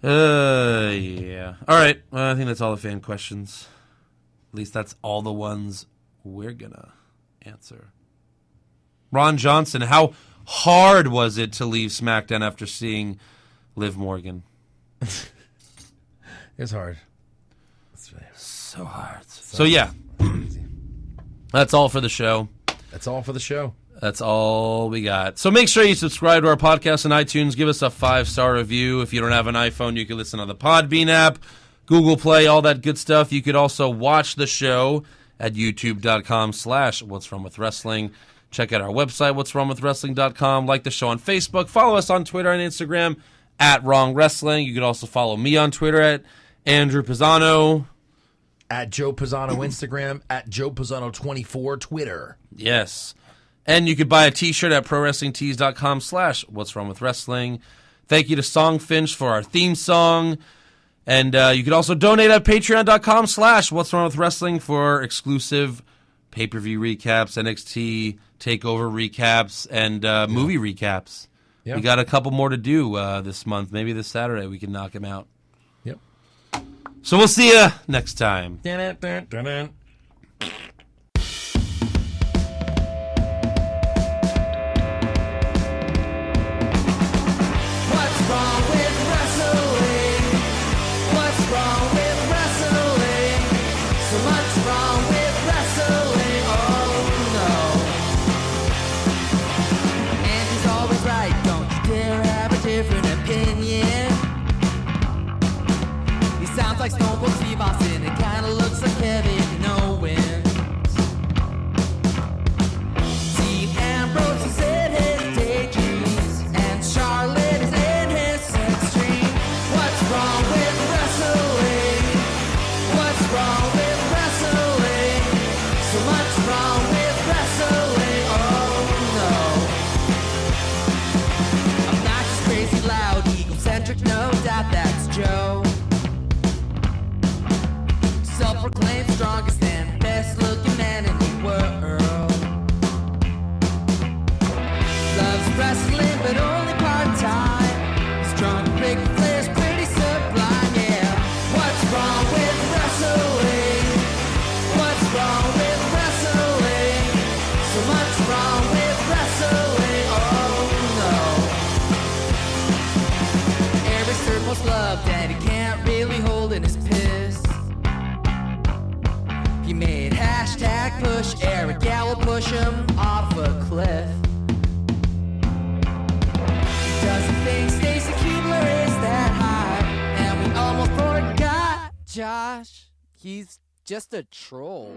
Yeah. All right. Well, I think that's all the fan questions. At least that's all the ones we're gonna answer. Ron Johnson, how hard was it to leave SmackDown after seeing Liv Morgan? It's hard. So hard. So yeah. That's all for the show. That's all for the show. That's all we got. So make sure you subscribe to our podcast on iTunes. Give us a 5-star review. If you don't have an iPhone, you can listen on the Podbean app, Google Play, all that good stuff. You could also watch the show at youtube.com/What's Wrong with Wrestling. Check out our website, what'swrongwithwrestling.com. Like the show on Facebook. Follow us on Twitter and Instagram at Wrong Wrestling. You could also follow me on Twitter at Andrew Pisano. At Joe Pisano Instagram, at Joe Pisano24 Twitter. Yes. And you could buy a t-shirt at prowrestlingtees.com/What's Wrong with Wrestling. Thank you to Songfinch for our theme song. And you could also donate at patreon.com/What's Wrong with Wrestling for exclusive pay-per-view recaps, NXT TakeOver recaps, and movie recaps. Yeah. We got a couple more to do this month. Maybe this Saturday we can knock them out. Yep. So we'll see you next time. What's wrong with wrestling? What's wrong with wrestling? So much wrong with wrestling. Oh no. And he's always right. Don't you dare have a different opinion. He sounds like Stone Cold Steve Austin. It kinda looks like Kevin Owens. Dean Ambrose is in his daydreams, and Charlotte is in his sex dream. What's wrong with wrestling? What's wrong with wrestling? So much wrong with wrestling. Oh no. I'm not just crazy loud, egocentric, no doubt that's Joe. Self-proclaimed strongest and best looking man in the world. wrestling, but only part-time. He's drunk, big players, pretty sublime, yeah. What's wrong with wrestling? What's wrong with wrestling? So much wrong with wrestling, oh no. Eric's third most loved, and he can't really hold in his piss. He made hashtag push Eric, yeah, we'll push him off a cliff. He doesn't think Stacy Keebler is that high, and we almost forgot Josh. He's just a troll.